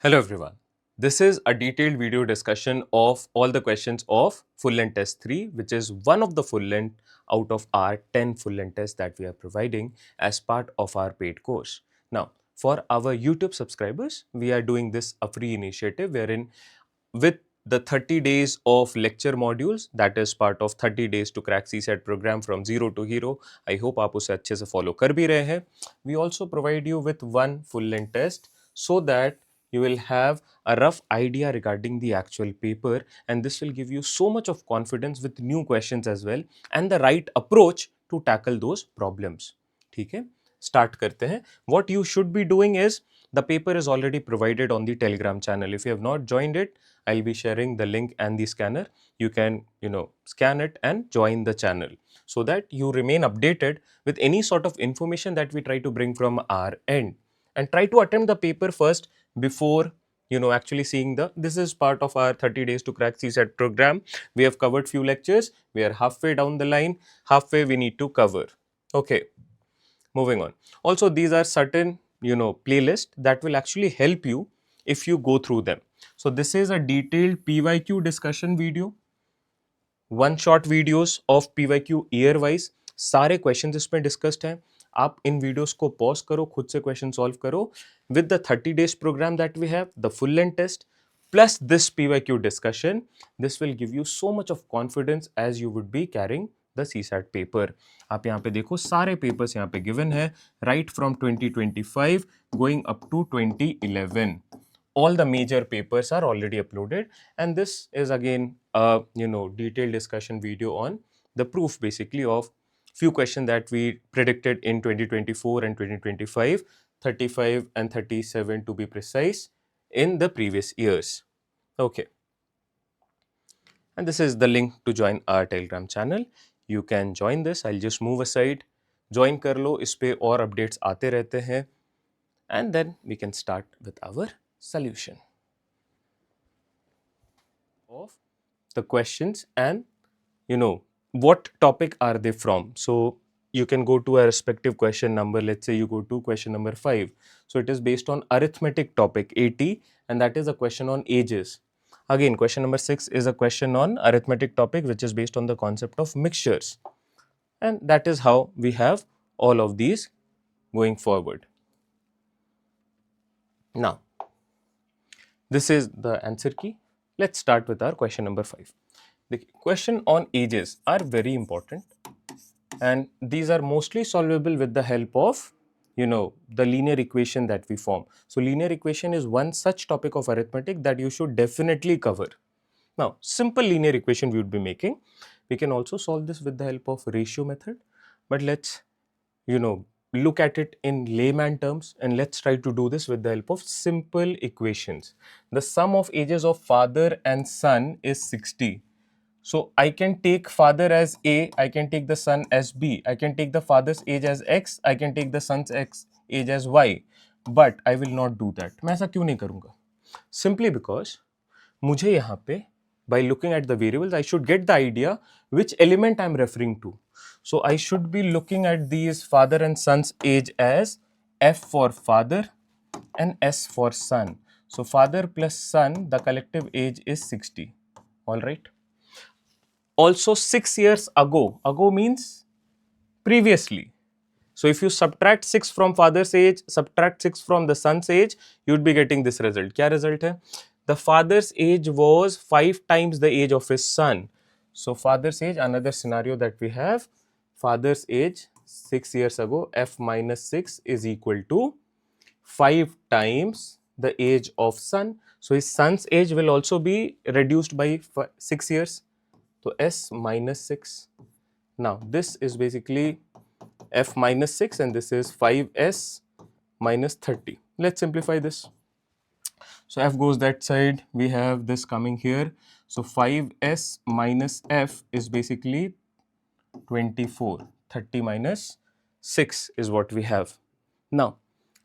Hello everyone. This is a detailed video discussion of all the questions of full length test 3, which is one of the full length out of our 10 full length tests that we are providing as part of our paid course. Now, for our YouTube subscribers, we are doing this a free initiative wherein with the 30 days of lecture modules, that is part of 30 days to crack CSAT program from zero to hero. I hope आप उसे अच्छे से follow कर भी रहे हैं. We also provide you with one full length test so that you will have a rough idea regarding the actual paper, and this will give you so much of confidence with new questions as well and the right approach to tackle those problems. ठीक है, start करते हैं. What you should be doing is the paper is already provided on the Telegram channel. If you have not joined it, I'll be sharing the link and the scanner. You can scan it and join the channel so that you remain updated with any sort of information that we try to bring from our end, and try to attempt the paper first before actually seeing the. This is part of our 30 days to crack CSAT program. We have covered few lectures. We are halfway down the line. Halfway we need to cover. Okay, moving on. Also, these are certain playlist that will actually help you if you go through them. So this is a detailed PYQ discussion video, one shot videos of PYQ year wise. सारे questions इसमें discussed हैं. आप इन videos को pause करो, खुद से question solve करो. With the 30 days program that we have, the full length test plus this PYQ discussion, this will give you so much of confidence as you would be carrying the CSAT paper. आप यहाँ पे देखो सारे papers यहाँ पे given है, right from 2025 going up to 2011. all the major papers are already uploaded, and this is again a detailed discussion video on the proof basically of few questions that we predicted in 2024 and 2025, 35 and 37 to be precise, in the previous years. Okay, and this is the link to join our Telegram channel. You can join this. I'll just move aside. Join कर लो, इस पे और updates आते रहते हैं, and then we can start with our solution of the questions and what topic are they from. So you can go to a respective question number. Let's say you go to question number 5. So it is based on arithmetic topic 80, and that is a question on ages. Again, question number 6 is a question on arithmetic topic which is based on the concept of mixtures, and that is how we have all of these going forward. Now this is the answer key. Let's start with our question number 5. The question on ages are very important, and these are mostly solvable with the help of the linear equation that we form. So linear equation is one such topic of arithmetic that you should definitely cover. Now, simple linear equation we would be making. We can also solve this with the help of ratio method, but let's look at it in layman terms, and let's try to do this with the help of simple equations. The sum of ages of father and son is 60. So I can take father as A, I can take the son as B, I can take the father's age as X, I can take the son's age as Y, but I will not do that. मैं ऐसा क्यों नहीं करूँगा? Simply because मुझे यहाँ पे by looking at the variables, I should get the idea which element I am referring to. So I should be looking at these father and son's age as F for father and S for son. So father plus son, the collective age is 60. All right. Also 6 years ago means previously. So if you subtract 6 from father's age, subtract 6 from the son's age, you would be getting this result. क्या result है? The father's age was 5 times the age of his son. So father's age, another scenario that we have, father's age 6 years ago, F minus 6 is equal to 5 times the age of son. So his son's age will also be reduced by 6 years. So S minus 6. Now this is basically F minus 6, and this is 5S minus 30. Let's simplify this. So F goes that side, we have this coming here. So 5S minus F is basically 24. 30 minus 6 is what we have. Now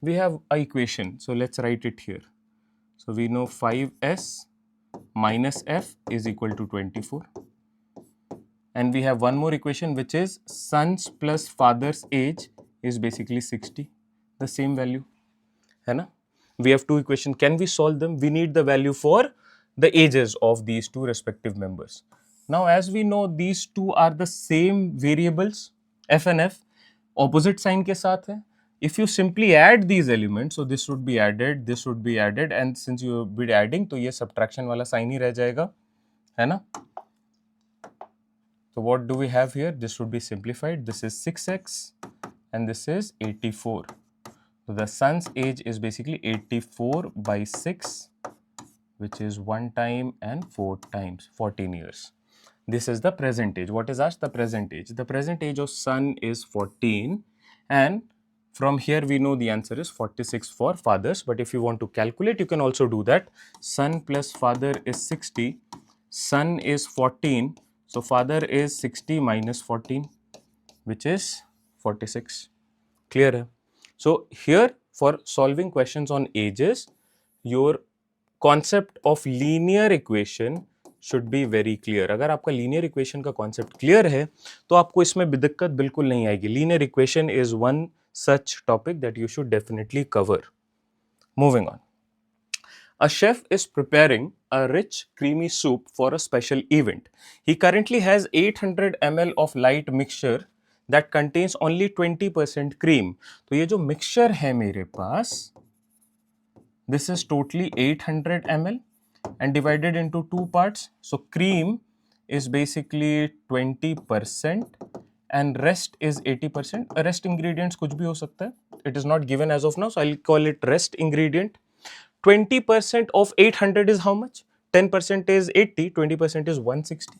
we have a equation. So let's write it here. So we know 5S minus F is equal to 24. And we have one more equation which is son's plus father's age is basically 60. The same value. है ना? We have two equations. Can we solve them? We need the value for the ages of these two respective members. Now, as we know, these two are the same variables, f and f, opposite sign के साथ है. If you simply add these elements, so this would be added, this would be added, and since you will be adding, तो ये subtraction वाला sign ही रह जाएगा, है ना? So what do we have here? This would be simplified. This is 6x and this is 84. So the son's age is basically 84 by 6, which is 1 time and 4 times, 14 years. This is the present age. What is asked? The present age. The present age of son is 14, and from here we know the answer is 46 for fathers. But if you want to calculate, you can also do that. Son plus father is 60. Son is 14. So father is 60 minus 14, which is 46. Clear hai? So here for solving questions on ages, your concept of linear equation should be very clear. अगर आपका linear equation का concept clear है तो आपको इसमें दिक्कत बिल्कुल नहीं आएगी. Linear equation is one such topic that you should definitely cover. Moving on. A chef is preparing a rich, creamy soup for a special event. He currently has 800 ml of light mixture that contains only 20% cream. तो ये जो mixture है मेरे पास, this is totally 800 ml and divided into two parts. So cream is basically 20% and rest is 80%. Rest ingredients कुछ भी हो सकता है. It is not given as of now, so I'll call it rest ingredient. 20% of 800 is how much? 10% is 80, 20% is 160.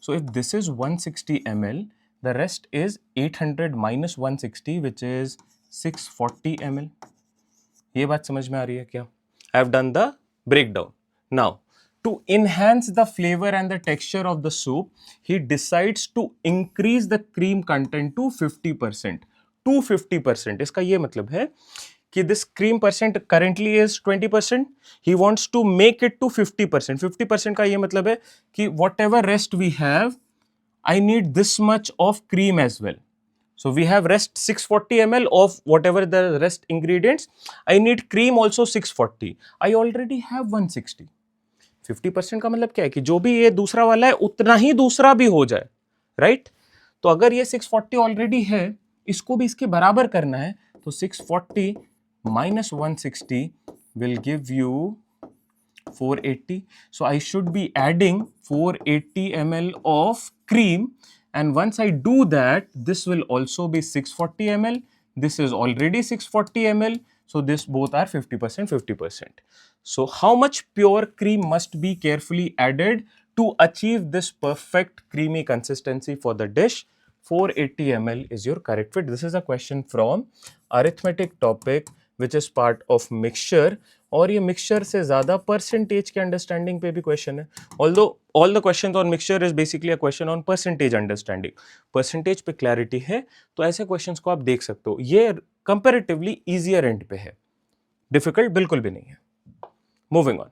So if this is 160 ml, the rest is 800 minus 160, which is 640 ml. ये बात समझ में आ रही है क्या? I have done the breakdown. Now, to enhance the flavor and the texture of the soup, he decides to increase the cream content to 50%. To 50%. इसका ये मतलब है कि this cream percent currently is 20%. He wants to make it to 50%. 50% का ये मतलब है कि whatever rest we have, I need this much of cream as well. So we have rest 640 ml of whatever the rest ingredients. I need cream also 640. I already have 160. 50% का मतलब क्या है कि जो भी ये दूसरा वाला है उतना ही दूसरा भी हो जाए, राइट? तो अगर ये 640 ऑलरेडी है, इसको भी इसके बराबर करना है, तो 640 minus 160 will give you 480. So I should be adding 480 ml of cream, and once I do that, this will also be 640 ml. This is already 640 ml. So this both are 50%, 50%. So how much pure cream must be carefully added to achieve this perfect creamy consistency for the dish? 480 ml is your correct fit. This is a question from arithmetic topic which is part of mixture. और ये mixture से ज़्यादा percentage के understanding पे भी question है. Although all the questions on mixture is basically a question on percentage understanding. Percentage पे clarity है तो ऐसे क्वेश्चंस को आप देख सकते हो. ये कंपैरेटिवली इजियर एंड पे है, डिफिकल्ट बिल्कुल भी नहीं है. Moving on.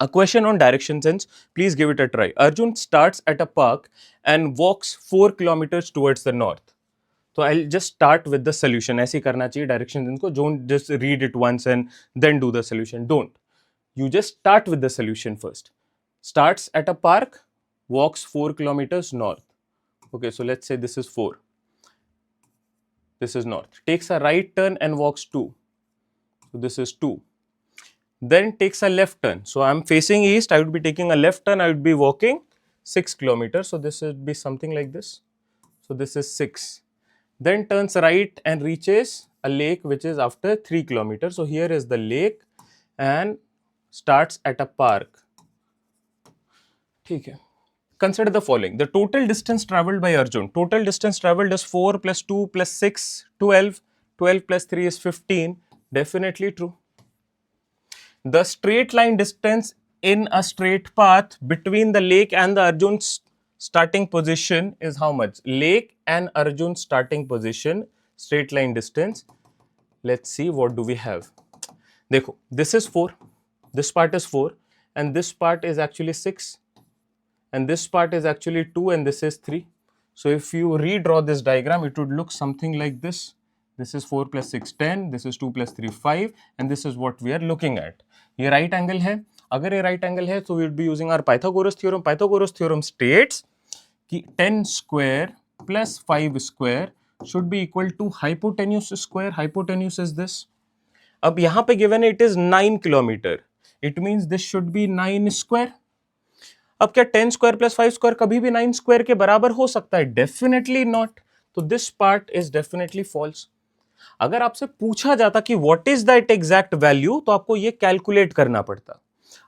A question on direction sense. Please give it a try. Arjun starts at a park and walks 4 kilometers towards the north. So I'll just start with the solution. ऐसे करना चाहिए direction sense को. Don't just read it once and then do the solution. Don't. You just start with the solution first. Starts at a park, walks 4 kilometers north. Okay, so let's say this is 4. This is north. Takes a right turn and walks 2. So this is 2. Then takes a left turn. So I'm facing east. I would be taking a left turn. I would be walking 6 kilometers. So this would be something like this. So this is 6. Then turns right and reaches a lake which is after 3 kilometers. So here is the lake and starts at a park. ठीक है. Consider the following. The total distance traveled by Arjun. Total distance traveled is 4 plus 2 plus 6, 12. 12 plus 3 is 15. Definitely true. The straight line distance in a straight path between the lake and the Arjun's starting position is how much? Lake and Arjun's starting position, straight line distance. Let's see what do we have. देखो, this is 4, this part is 4, and this part is actually 6, and this part is actually 2, and this is 3. So if you redraw this diagram, it would look something like this. this is 4 plus 6 10, this is 2 plus 3 5, and this is what we are looking at. ये right angle है. अगर ये right angle है, so we will be using our Pythagoras theorem. Pythagoras theorem states कि 10 square plus 5 square should be equal to hypotenuse square. Hypotenuse is this. अब यहाँ पे given it is 9 kilometer. It means this should be 9 square. अब क्या 10 square plus 5 square कभी भी 9 square के बराबर हो सकता है? Definitely not. तो this part is definitely false. अगर आपसे पूछा जाता कि what is that exact value, तो आपको ये कैलकुलेट करना पड़ता.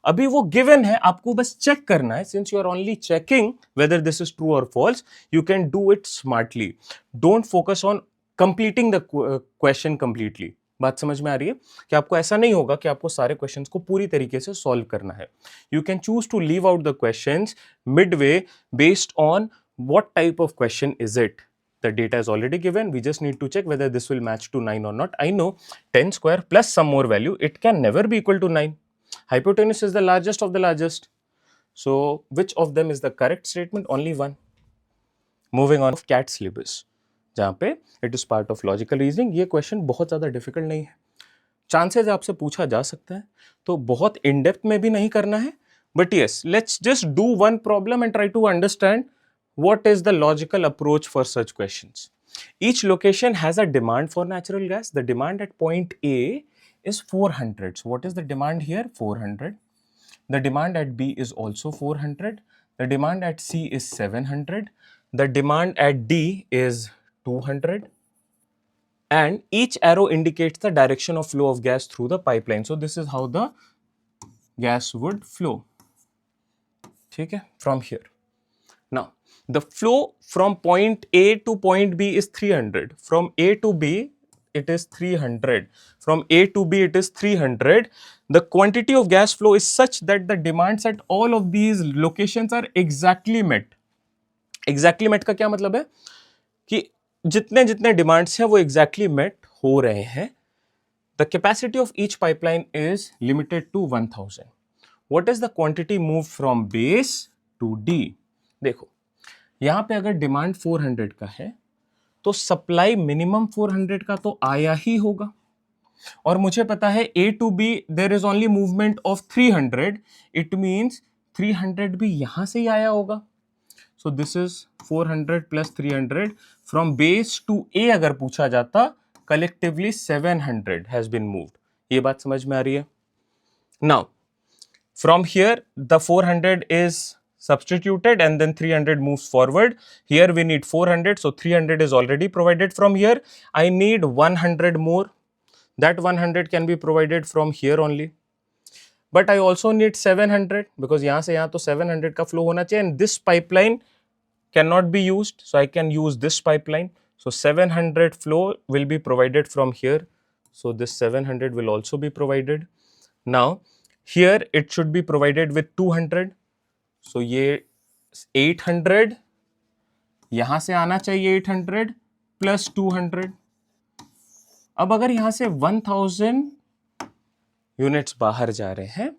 अभी वो गिवन है, आपको बस चेक करना है. Since you are only checking whether this is true or false, you can do it smartly. Don't focus on completing the question completely. बात समझ में आ रही है कि आपको ऐसा नहीं होगा कि आपको सारे क्वेश्चंस को पूरी तरीके से सॉल्व करना है. You can choose to leave out the questions midway based on what type of question is it. The data is already given. We just need to check whether this will match to 9 or not. I know 10 square plus some more value, it can never be equal to 9. Hypotenuse is the largest of the largest. So which of them is the correct statement? Only one. Moving on, CAT syllabus, जहाँ पे it is part of logical reasoning. ये question बहुत ज़्यादा difficult नहीं है. Chances आपसे पूछा जा सकता है, तो बहुत इन डेप्थ में भी नहीं करना है. But yes, let's just do one problem and try to understand what is the logical approach for such questions. Each location has a demand for natural gas. The demand at point A is 400. So what is the demand here? 400. The demand at B is also 400. The demand at C is 700. The demand at D is 200. And each arrow indicates the direction of flow of gas through the pipeline. So this is how the gas would flow. Okay, from here. Now, the flow from point A to point B is 300. From A to B, it is 300. From A to B, it is 300. The quantity of gas flow is such that the demands at all of these locations are exactly met. Exactly met का क्या मतलब है कि जितने जितने demands हैं वो exactly met हो रहे हैं. The capacity of each pipeline is limited to 1000. What is the quantity moved from base to D? देखो, यहां पे अगर डिमांड 400 का है तो सप्लाई मिनिमम 400 का तो आया ही होगा. और मुझे पता है A to B there is only movement of 300. It means 300 भी यहां से ही आया होगा. So this is 400 plus 300. From base to A अगर पूछा जाता, कलेक्टिवली 700 हैज बीन मूव्ड. ये बात समझ में आ रही है? Now from here the 400 is substituted and then 300 moves forward. Here we need 400, so 300 is already provided from here. I need 100 more. That 100 can be provided from here only. But I also need 700 because यहाँ से यहाँ तो 700 का flow होना चाहिए, and this pipeline cannot be used, so I can use this pipeline. So 700 flow will be provided from here. So this 700 will also be provided. Now here it should be provided with 200. सो ये 800 यहां से आना चाहिए, 800 plus 200. अब अगर यहां से 1000 units बाहर जा रहे हैं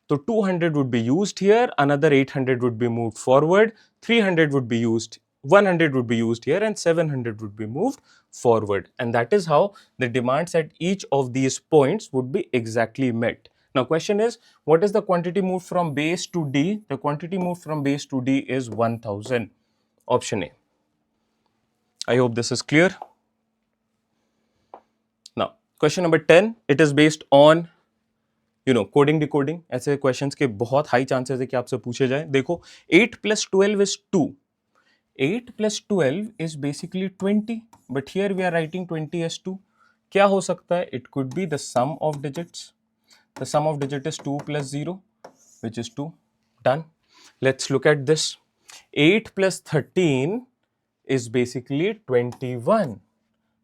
तो 200 would be used here, another 800 would be moved forward, 300 would be used, 100 would be used here, and 700 would be moved forward. And that is how the demands at each of these points would be exactly met. Now question is, what is the quantity moved from base to D? The quantity moved from base to D is 1000. Option A. I hope this is clear. Now question number 10, it is based on coding decoding. ऐसे questions के बहुत high chances है कि आपसे पूछे जाए. देखो 8 plus 12 is 2. 8 plus 12 is basically 20, but here we are writing 20 as 2. क्या हो सकता है? It could be the sum of digits. The sum of digit is 2 plus 0, which is 2. Done. Let's look at this. 8 plus 13 is basically 21,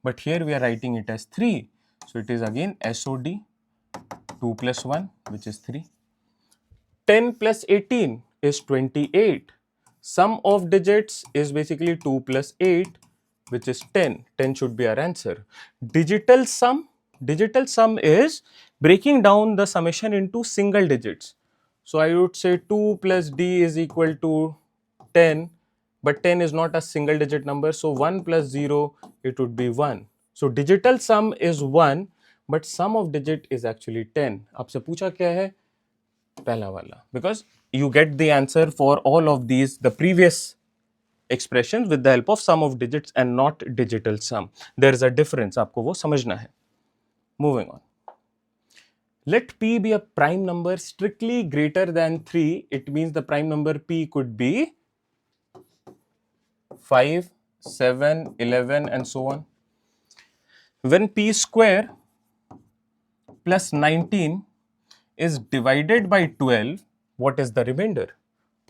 but here we are writing it as 3. So it is again SOD. 2 plus 1, which is 3. 10 plus 18 is 28. Sum of digits is basically 2 plus 8, which is 10. 10 should be our answer. Digital sum is breaking down the summation into single digits. So I would say 2 plus D is equal to 10, but 10 is not a single digit number. So 1 plus 0, it would be 1. So digital sum is 1, but sum of digit is actually 10. आपसे पूछा क्या है? पहला वाला. Because you get the answer for all of these, the previous expressions with the help of sum of digits and not digital sum. There is a difference. आपको वो समझना है. Moving on. Let p be a prime number strictly greater than 3. It means the prime number p could be 5, 7, 11 and so on. When p square plus 19 is divided by 12, what is the remainder?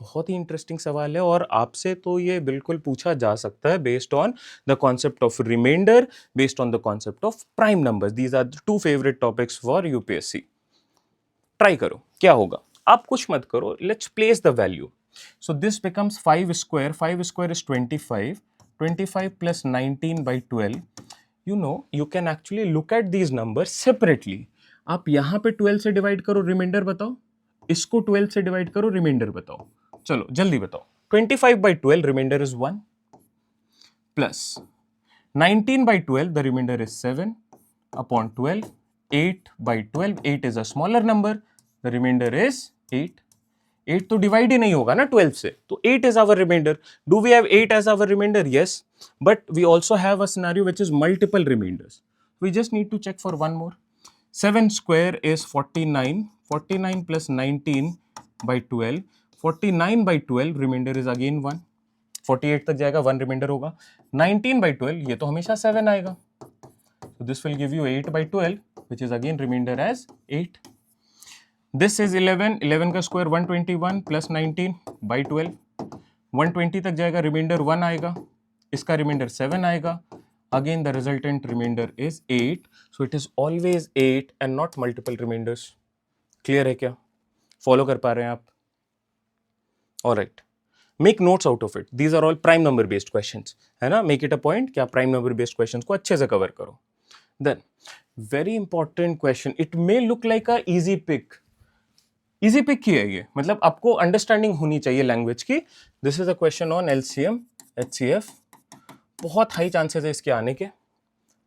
बहुत ही interesting सवाल है और आपसे तो ये बिल्कुल पूछा जा सकता है based on the concept of remainder, based on the concept of prime numbers. These are the two favourite topics for UPSC. Try करो क्या होगा. आप कुछ मत करो, let's place the value. So this becomes 5 square. 5 square is 25. 25 plus 19 by 12. You know you can actually look at these numbers separately. आप यहां पे 12 से डिवाइड करो, रिमाइंडर बताओ. इसको 12 से डिवाइड करो, रिमाइंडर बताओ. चलो जल्दी बताओ. 25 by 12 remainder is 1 plus 19 by 12 the remainder is 7 upon 12. 8 by 12, 8 is a smaller number, the remainder is 8. 8 तो डिवाइड ही नहीं होगा ना 12 से, तो 8 is our remainder. Do we have 8 as our remainder? Yes, but we also have a scenario which is multiple remainders. We just need to check for one more. 7 square is 49. 49 plus 19 by 12. 49 by 12 remainder is again 1. 48 तक जाएगा, 1 remainder होगा. 19 by 12 ये तो हमेशा 7 आएगा. So this will give you 8 by 12 which is again remainder as 8. This is 11. 11 का square 121 plus 19 by 12. 120 तक जाएगा, remainder 1 आएगा. इसका remainder 7 आएगा. Again the resultant remainder is 8. So it is always 8 and not multiple remainders. Clear है क्या? Follow कर पा रहे हैं आप? All right. Make notes out of it. These are all prime number based questions. है ना? Make it a point कि आप prime number based questions को अच्छे से cover करो. Then, very important question. It may look like a easy pick. Easy pick ही है ये. मतलब आपको understanding होनी चाहिए language की. This is a question on LCM, HCF. बहुत high chances है इसके आने के.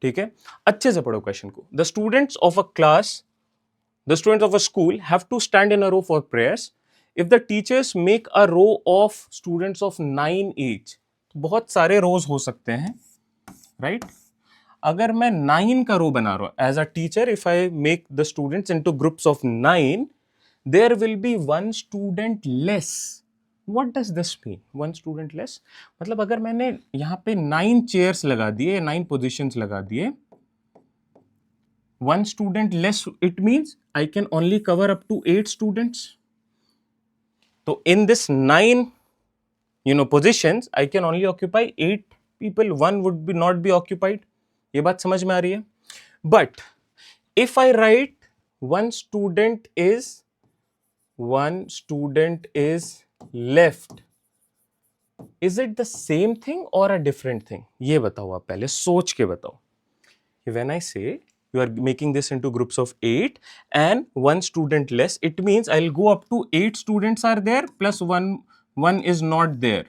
ठीक है? अच्छे से पढ़ो question को. The students of a school have to stand in a row for prayers. If the teachers make a row of students of 9 each, तो बहुत सारे rows हो सकते हैं, right? अगर मैं 9 का row बना रहा हूँ as a teacher, if I make the students into groups of 9, there will be 1 student less. What does this mean? 1 student less? मतलब अगर मैंने यहाँ पे 9 chairs लगा दिए, 9 positions लगा दिए, 1 student less, it means I can only cover up to 8 students. So in this 9, positions, I can only occupy 8 people. 1 would not be occupied. ये बात समझ में आ रही है? But if I write one student is left, is it the same thing or a different thing? ये बताओ आप पहले सोच के बताओ. When I say you are making this into groups of 8 and 1 student less, it means I'll go up to 8 students are there plus one is not there.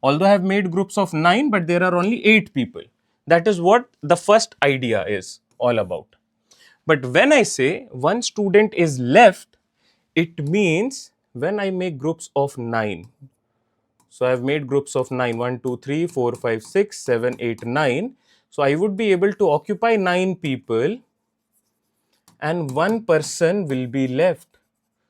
Although I have made groups of 9, but there are only 8 people. That is what the first idea is all about. But when I say 1 student is left, it means when I make groups of 9. So I have made groups of 9, 1, 2, 3, 4, 5, 6, 7, 8, 9. So I would be able to occupy 9 people and 1 person will be left.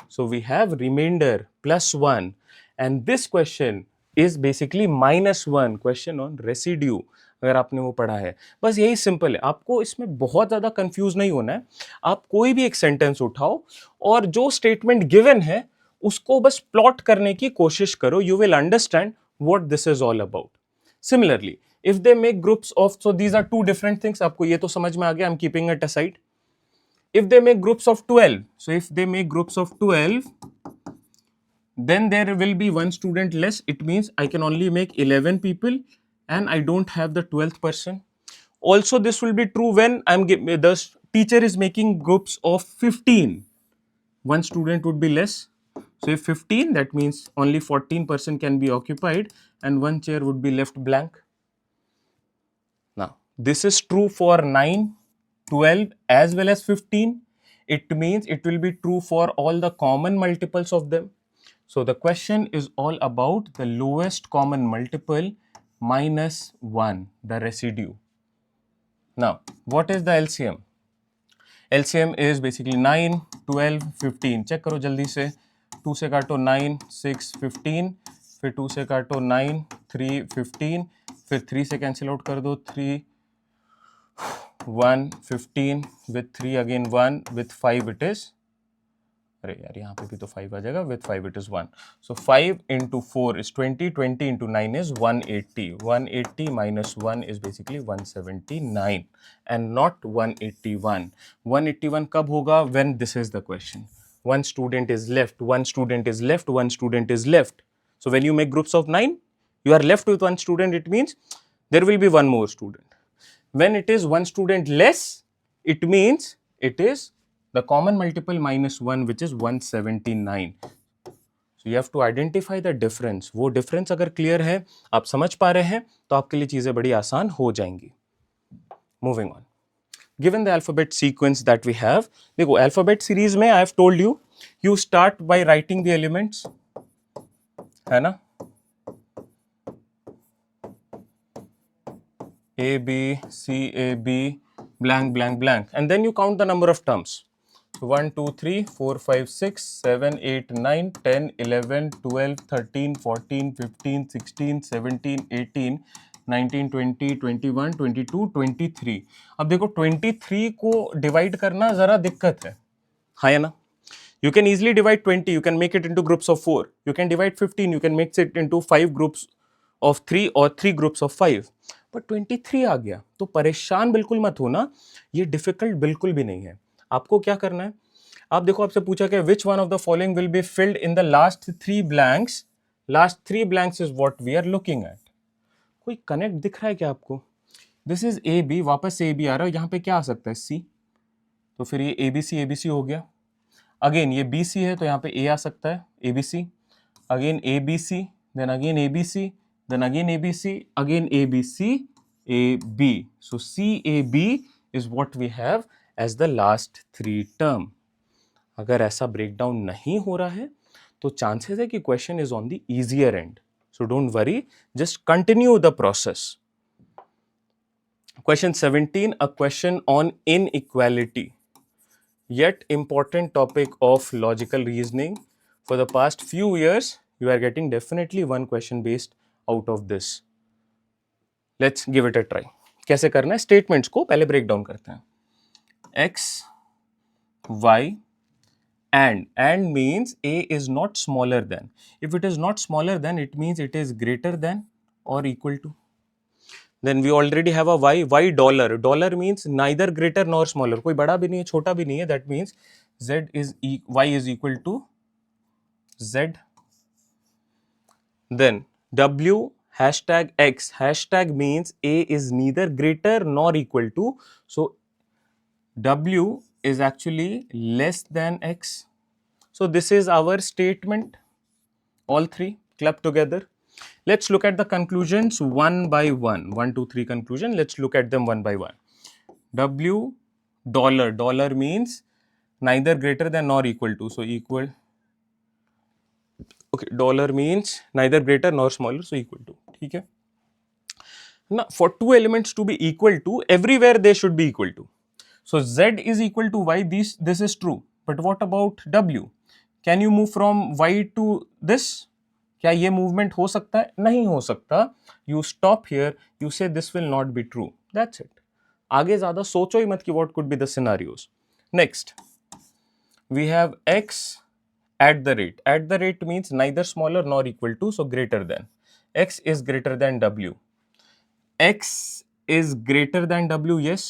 So we have remainder plus 1, and this question is basically -1, question on residue. अगर आपने वो पढ़ा है, बस यही simple है. आपको इसमें बहुत ज़्यादा कंफ्यूज नहीं होना है. आप कोई भी एक सेंटेंस उठाओ और जो स्टेटमेंट गिवन है उसको बस प्लॉट करने की कोशिश करो. You will understand what this is all about. Similarly if they make groups of, so these are two different things, आपको ये तो समझ में आ गया, I'm keeping it aside. If they make groups of 12, so if they make groups of 12, then there will be 1 student less. It means I can only make 11 people and I don't have the 12th person. Also this will be true when the teacher is making groups of 15. 1 student would be less. So if 15, that means only 14% can be occupied and 1 chair would be left blank. Now, this is true for 9, 12 as well as 15. It means it will be true for all the common multiples of them. So the question is all about the lowest common multiple minus 1, the residue. Now what is the LCM? LCM is basically 9, 12, 15. Check करो जल्दी से. 2 से काटो 9, 6, 15. फिर 2 से काटो 9, 3, 15. फिर 3 से कैंसिल आउट कर दो. 3, 1, 15. with 3 again 1. with 5 it is, अरे यार यहाँ पे भी तो 5 आ जाएगा. with 5 it is 1. So 5 into 4 is 20. 20 into 9 is 180. 180 minus 1 is basically 179 and not 181. 181 कब होगा? When this is the question. One student is left. One student is left. One student is left. So when you make groups of 9, you are left with one student. It means there will be one more student. When it is one student less, it means it is the common multiple minus 1, which is 179. So you have to identify the difference. वो difference अगर clear है, आप समझ पा रहे हैं, तो आपके लिए चीजें बड़ी आसान हो जाएंगी. Moving on. Given the alphabet sequence that we have, देखो alphabet series में I have told you, you start by writing the elements, है ना? A, B, C, A, B, blank, blank, blank, and then you count the number of terms. 1, 2, 3, 4, 5, 6, 7, 8, 9, 10, 11, 12, 13, 14, 15, 16, 17, 18, 19, 20, 21, 22, 23. अब देखो 23 को divide करना जरा दिक्कत है, हाँ या ना? You can easily divide 20, you can make it into groups of 4. You can divide 15, you can make it into 5 groups of 3 or 3 groups of 5. But 23 आ गया तो परेशान बिल्कुल मत होना, ये डिफिकल्ट बिल्कुल भी नहीं है. आपको क्या करना है? आप देखो, आपसे पूछा कि which one of the following will be filled in the last 3 blanks. Last 3 blanks is what we are looking at. कोई कनेक्ट दिख रहा है क्या आपको? This is AB, वापस से AB आ रहा है, यहाँ पे क्या आ सकता है? C. तो फिर ये ABC हो गया. अगेन ये BC है तो यहाँ पे A आ सकता है, ABC. Again ABC, then again ABC, then again ABC, again ABC, AB. So CAB is what we have as the last 3 term. अगर ऐसा ब्रेकडाउन नहीं हो रहा है तो चांसेस है कि question is on the easier and. So don't worry, just continue the process. Question 17, a question on inequality. Yet important topic of logical reasoning. For the past few years, you are getting definitely one question based out of this. Let's give it a try. कैसे करना है? Statements को पहले break down करते हैं. X, Y, and means A is not smaller than. If it is not smaller than, it means it is greater than or equal to. Then we already have a y dollar. Dollar means neither greater nor smaller. कोई बड़ा भी नहीं है, छोटा भी नहीं है. That means y is equal to z. Then W hashtag X. Hashtag means A is neither greater nor equal to. So W is actually less than X. So this is our statement. All three clubbed together. Let's look at the conclusions one by one. 1, 2, 3 conclusion. Let's look at them one by one. W dollar. Dollar means neither greater than nor equal to. So equal. Okay. Dollar means neither greater nor smaller. So equal to. Okay. Now for two elements to be equal to, everywhere they should be equal to. So Z is equal to Y. This is true. But what about W? Can you move from Y to this? क्या ये movement हो सकता है? नहीं हो सकता. You stop here, you say this will not be true. That's it. आगे ज्यादा सोचो ही मत कि what could be the scenarios. Next we have x at the rate. At the rate means neither smaller nor equal to, so greater than. X is greater than W. X is greater than W. Yes.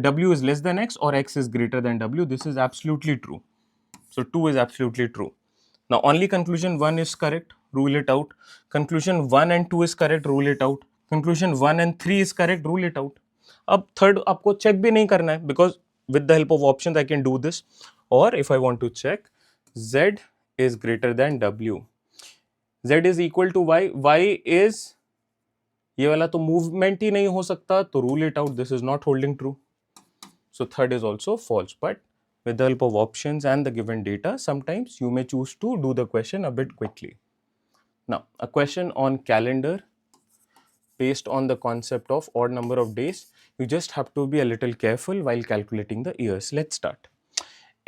W is less than X, or X is greater than W. This is absolutely true. So 2 is absolutely true. Now only conclusion 1 is correct, rule it out. Conclusion 1 and 2 is correct, rule it out. Conclusion 1 and 3 is correct, rule it out. अब third आपको check भी नहीं करना है, because with the help of options I can do this. Or if I want to check, Z is greater than W. Z is equal to Y. Y is ये वाला तो movement ही नहीं हो सकता, तो rule it out, this is not holding true. So third is also false, but with the help of options and the given data, sometimes you may choose to do the question a bit quickly. Now, a question on calendar based on the concept of odd number of days. You just have to be a little careful while calculating the years. Let's start.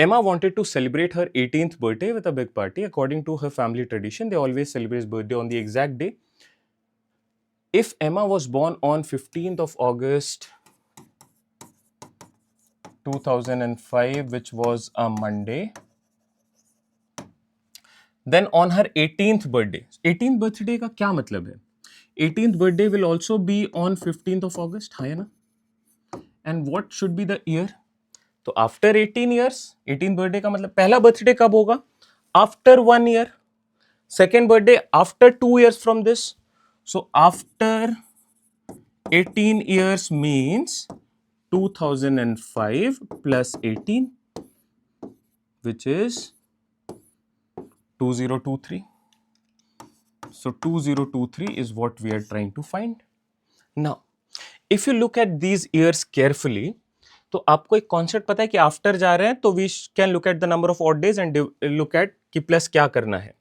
Emma wanted to celebrate her 18th birthday with a big party. According to her family tradition, they always celebrate birthday on the exact day. If Emma was born on 15th of August 2005, which was a Monday, then on her 18th birthday, 18th birthday का क्या मतलब है? 18th birthday will also be on 15th of August, है ना? And what should be the year? तो after 18 years, 18th birthday का मतलब पहला birthday कब होगा? After 1 year. Second birthday after 2 years from this. So after 18 years means 2005 plus 18, which is 2023. So 2023 is what we are trying to find. Now, if you look at these years carefully, तो आपको एक concept पता है कि after जा रहे हैं तो we can look at the number of odd days and look at कि प्लस क्या करना है.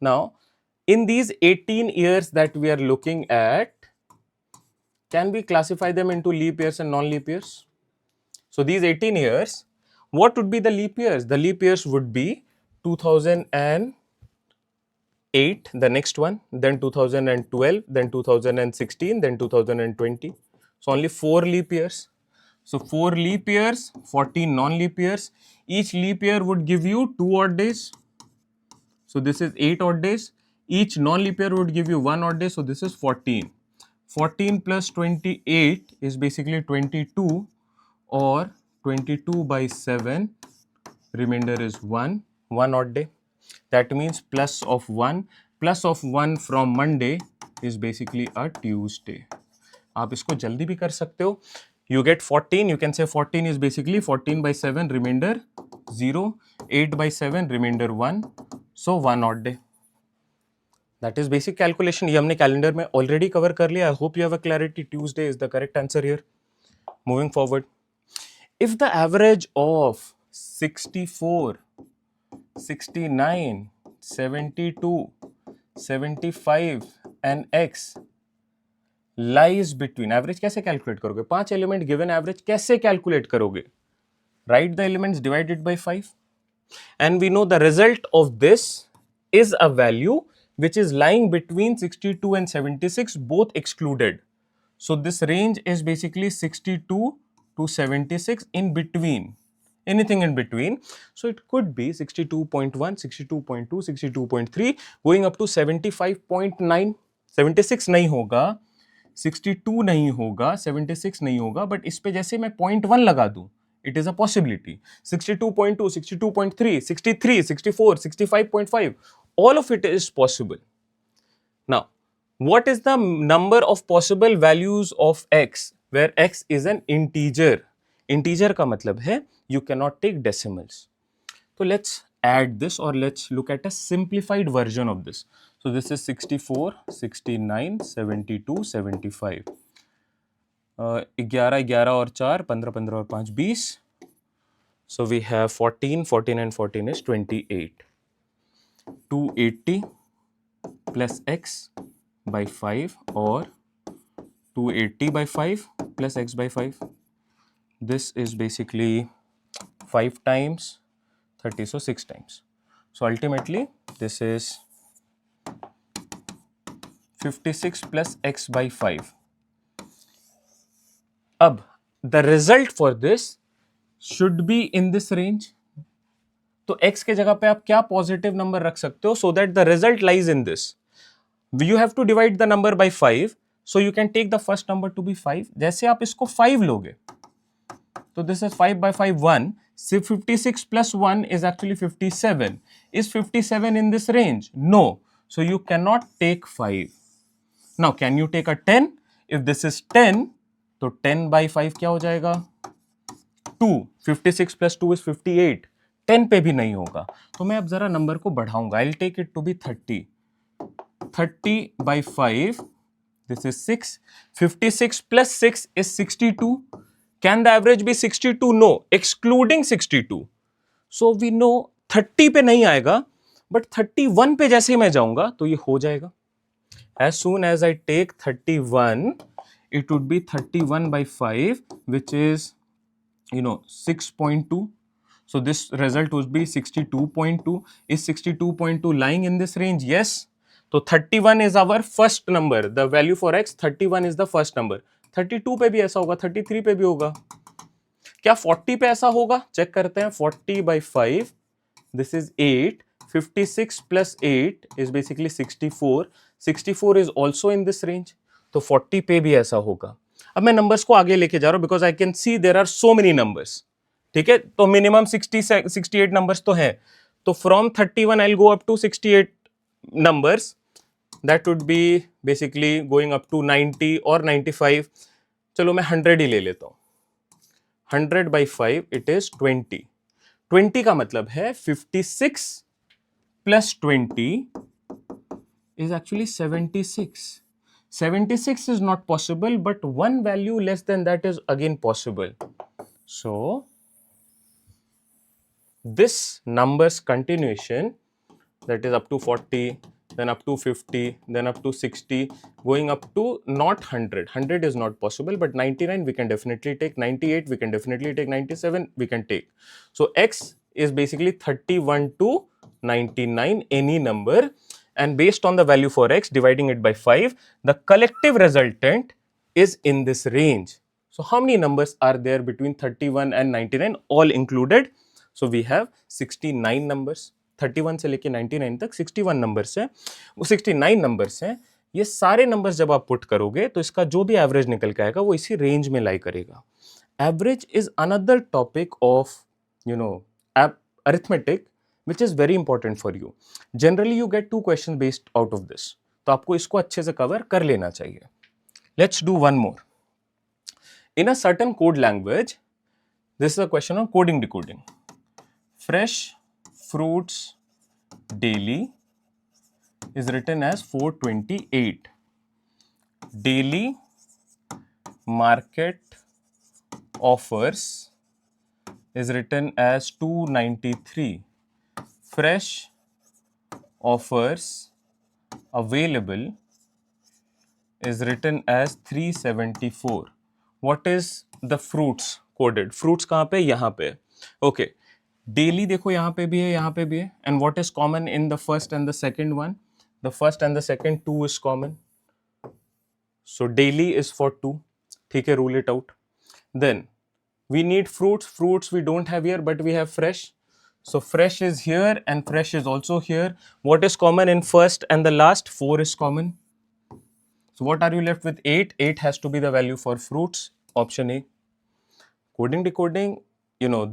Now in these 18 years that we are looking at, can we classify them into leap years and non-leap years? So these 18 years, what would be the leap years? The leap years would be 2008, the next one, then 2012, then 2016, then 2020. So only 4 leap years. So 4 leap years, 14 non-leap years. Each leap year would give you 2 odd days. So this is 8 odd days. Each non-leap year would give you 1 odd day. So this is 14. 14 plus 28 is basically 22, or 22 by 7. Remainder is 1 odd day. That means plus of 1 from Monday is basically a Tuesday. आप इसको जल्दी भी कर सकते हो. You get 14, you can say 14 is basically 14 by 7, remainder 0, 8 by 7, remainder 1, so 1 odd day. That is basic calculation. ये हमने calendar में already cover कर लिया. I hope you have a clarity. Tuesday is the correct answer here. Moving forward. If the average of 64, 69, 72, 75 and x lies between, average कैसे calculate करोगे? 5 element given average कैसे calculate करोगे? Right the elements divided by 5 and we know the result of this is a value which is lying between 62 and 76, both excluded. So this range is basically 62 to 76, in between, anything in between. So it could be 62.1, 62.2, 62.3 going up to 75.9. 76 नहीं होगा, 62 नहीं होगा, 76 नहीं होगा, but इस पे जैसे मैं 0.1 लगा दूं, it is a possibility. 62.2, 62.3, 63, 64, 65.5, all of it is possible. Now, what is the number of possible values of x, where x is an integer? Integer का मतलब है you cannot take decimals. So let's add this, or let's look at a simplified version of this. So this is 64, 69, 72, 75. 11, 11 और 4, 15, 15 और 5, 20. So we have 14, 14 and 14 is 28. 280 plus x by 5, or 280 by 5 plus x by 5. This is basically 5 times 30, so 6 times. So ultimately this is 56 plus x by 5. अब the result for this should be in this range. तो x के जगह पे आप क्या positive number रख सकते हो so that the result lies in this. You have to divide the number by 5, so you can take the first number to be 5. जैसे आप इसको 5 लोगे, तो this is 5 by 5, 1. So 56 plus 1 is actually 57. Is 57 in this range? No. So you cannot take 5. Now can you take a 10? If this is 10, तो 10 by 5 क्या हो जाएगा? 2. 56 plus 2 is 58. 10 पे भी नहीं होगा. तो मैं अब जरा नंबर को बढ़ाऊंगा. I'll take it to be 30. 30 by 5 This is 6. 56 plus 6 is 62. Can the average be 62? No, excluding 62. So we know 30 पे नहीं आएगा, but 31 पे जैसे ही मैं जाऊंगा तो ये हो जाएगा. As soon as I take 31, it would be 31 by 5, which is 6.2. So this result would be 62.2. Is 62.2 lying in this range? Yes. So 31 is our first number. The value for x, 31 is the first number. 32 पे भी ऐसा होगा, 33 पे भी होगा. क्या 40 पे ऐसा होगा? चेक करते हैं. 40 by 5, this is 8. 56 plus 8 is basically 64. 64 is also in this range. तो 40 पे भी ऐसा होगा. अब मैं नंबर्स को आगे लेके जा रहा हूं because I can see there are so many numbers. ठीक है, तो मिनिमम 68 नंबर्स तो है. तो from 31 I will go up to 68 numbers. That would be basically going up to 90 और 95. चलो मैं 100 ही ले लेता हूं. 100 by 5 it is 20. 20 का मतलब है 56 plus 20 is actually 76. 76 is not possible, but one value less than that is again possible. So this number's continuation, that is up to 40, then up to 50, then up to 60, going up to not 100. 100 is not possible, but 99 we can definitely take, 98 we can definitely take, 97 we can take. So x is basically 31 to 99, any number, and based on the value for x, dividing it by 5, the collective resultant is in this range. So how many numbers are there between 31 and 99, all included? So we have 69 numbers. 31 से लेके 99 तक 61 numbers हैं. वो 69 numbers हैं. ये सारे numbers जब आप पुट करोगे तो इसका जो भी एवरेज निकल के आएगा वो इसी रेंज में लाई करेगा. Average is another topic of arithmetic which is very important for you. Generally you get 2 questions based out of this. तो आपको इसको अच्छे से कवर कर लेना चाहिए. Let's do one more. In a certain code language, this is a question on coding decoding. Fresh fruits daily is written as 428. Daily market offers is written as 293. Fresh offers available is written as 374. What is the fruits coded? Fruits कहाँ पे? यहाँ पे. Okay. Daily देखो यहाँ पे भी है, यहाँ पे भी है. And what is common in the first and the second one? The first and the second 2 is common. So daily is for 2. ठीक है, rule it out. Then we need fruits. Fruits we don't have here, but we have fresh. So fresh is here and fresh is also here. What is common in first and the last? 4 is common. So what are you left with? 8. 8 has to be the value for fruits. Option A. Coding decoding,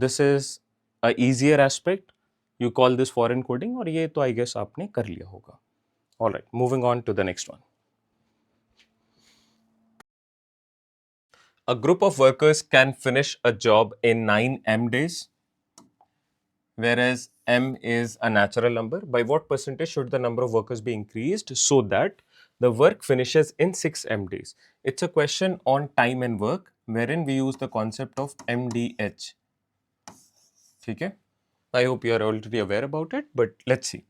this is a easier aspect. You call this foreign coding और ये तो I guess आपने कर लिया होगा. Alright, moving on to the next one. A group of workers can finish a job in 9 M days. Whereas m is a natural number, by what percentage should the number of workers be increased so that the work finishes in 6 m days? It's a question on time and work wherein we use the concept of MDH. Okay? I hope you are already aware about it, but let's see.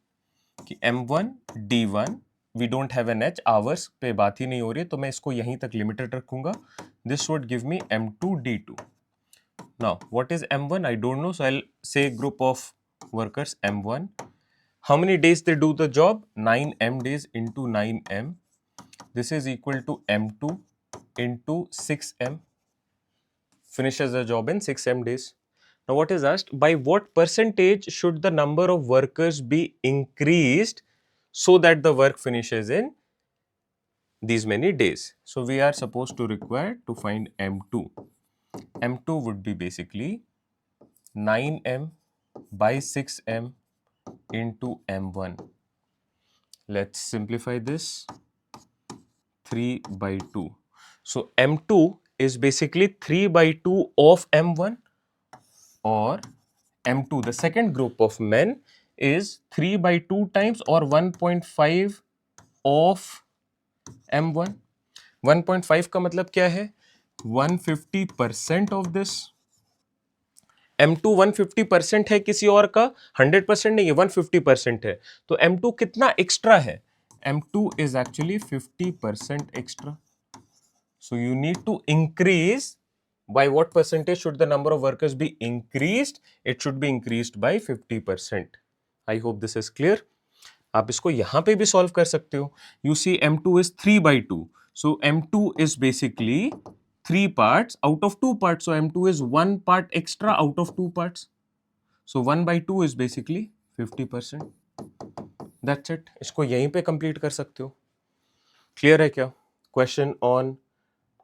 कि M1, D1, we don't have an H, hours पे बात ही नहीं हो रही, तो मैं इसको यहीं तक limited रखूंगा. This would give me M2, D2. Now, what is M1? I don't know. So I'll say group of workers M1. How many days they do the job? 9M days into 9M. This is equal to M2 into 6M. Finishes the job in 6M days. Now, what is asked? By what percentage should the number of workers be increased so that the work finishes in these many days? So we are supposed to require to find M2. M2 would be basically 9M by 6M into M1. Let's simplify this. 3 by 2. So M2 is basically 3 by 2 of M1, or M2, the second group of men, is 3 by 2 times or 1.5 of M1. 1.5 का मतलब क्या है? 150% of this. M2 150% है किसी और का, 100% नहीं है, 150% है। तो M2 कितना एक्स्ट्रा है? M2 is actually 50% extra. So you need to increase. By what percentage should the number of workers be increased? It should be increased by 50%. I hope this is clear. आप इसको यहां पे भी solve कर सकते हो. You see M2 is 3/2. So M2 is basically 3 parts out of 2 parts. So M2 is 1 part extra out of 2 parts. So 1/2 is basically 50%. That's it. इसको यहीं पे कंप्लीट कर सकते हो. क्लियर है क्या? Question on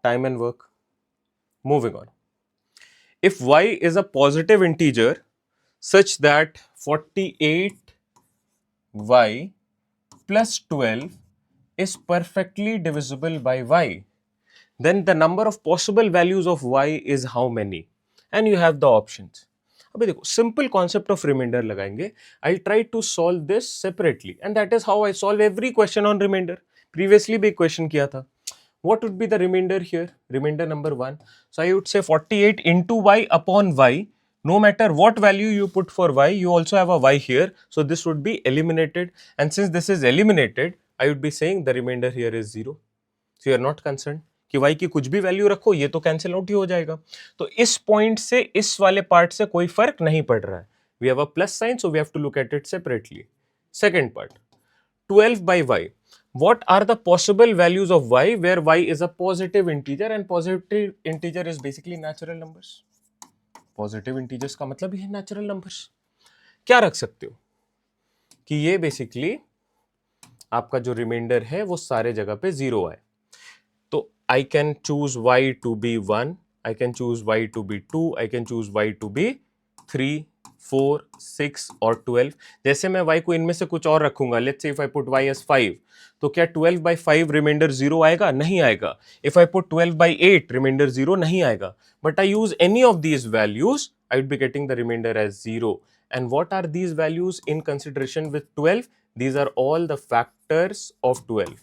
time and work. Moving on. If y is a positive integer such that 48y plus 12 is perfectly divisible by y, then the number of possible values of y is how many? And you have the options. अभी देखो, simple concept of remainder लगाएंगे. I try to solve this separately and that is how I solve every question on remainder. Previously भी question किया था. What would be the remainder here? Remainder number 1. So I would say 48 into y upon y. No matter what value you put for y, you also have a y here. So this would be eliminated. And since this is eliminated, I would be saying the remainder here is 0. So you are not concerned कि y की कुछ भी value रखो, ये तो cancel out ही हो जाएगा. तो इस पॉइंट से इस वाले पार्ट से कोई फर्क नहीं पड़ रहा है. We have a plus sign, so we have to look at it separately. Second part, 12 by y. What are the possible values of y where y is a positive integer and positive integer is basically natural numbers. Positive integers का मतलब ही है natural numbers. क्या रख सकते हो कि ये basically आपका जो रिमाइंडर है वो सारे जगह पे 0 आए. तो I can choose y to be 1, I can choose y to be 2, I can choose y to be 3, 4, 6 और 12. जैसे मैं y को इनमें से कुछ और रखूंगा, let's say if I put y as 5, तो क्या 12 by 5 रिमाइंडर 0 आएगा? नहीं आएगा. If I put 12 by 8 reminder 0 नहीं आएगा. But I use any of these values, I would be getting the remainder as 0. And what are these values in consideration with 12? These are all the factors of 12.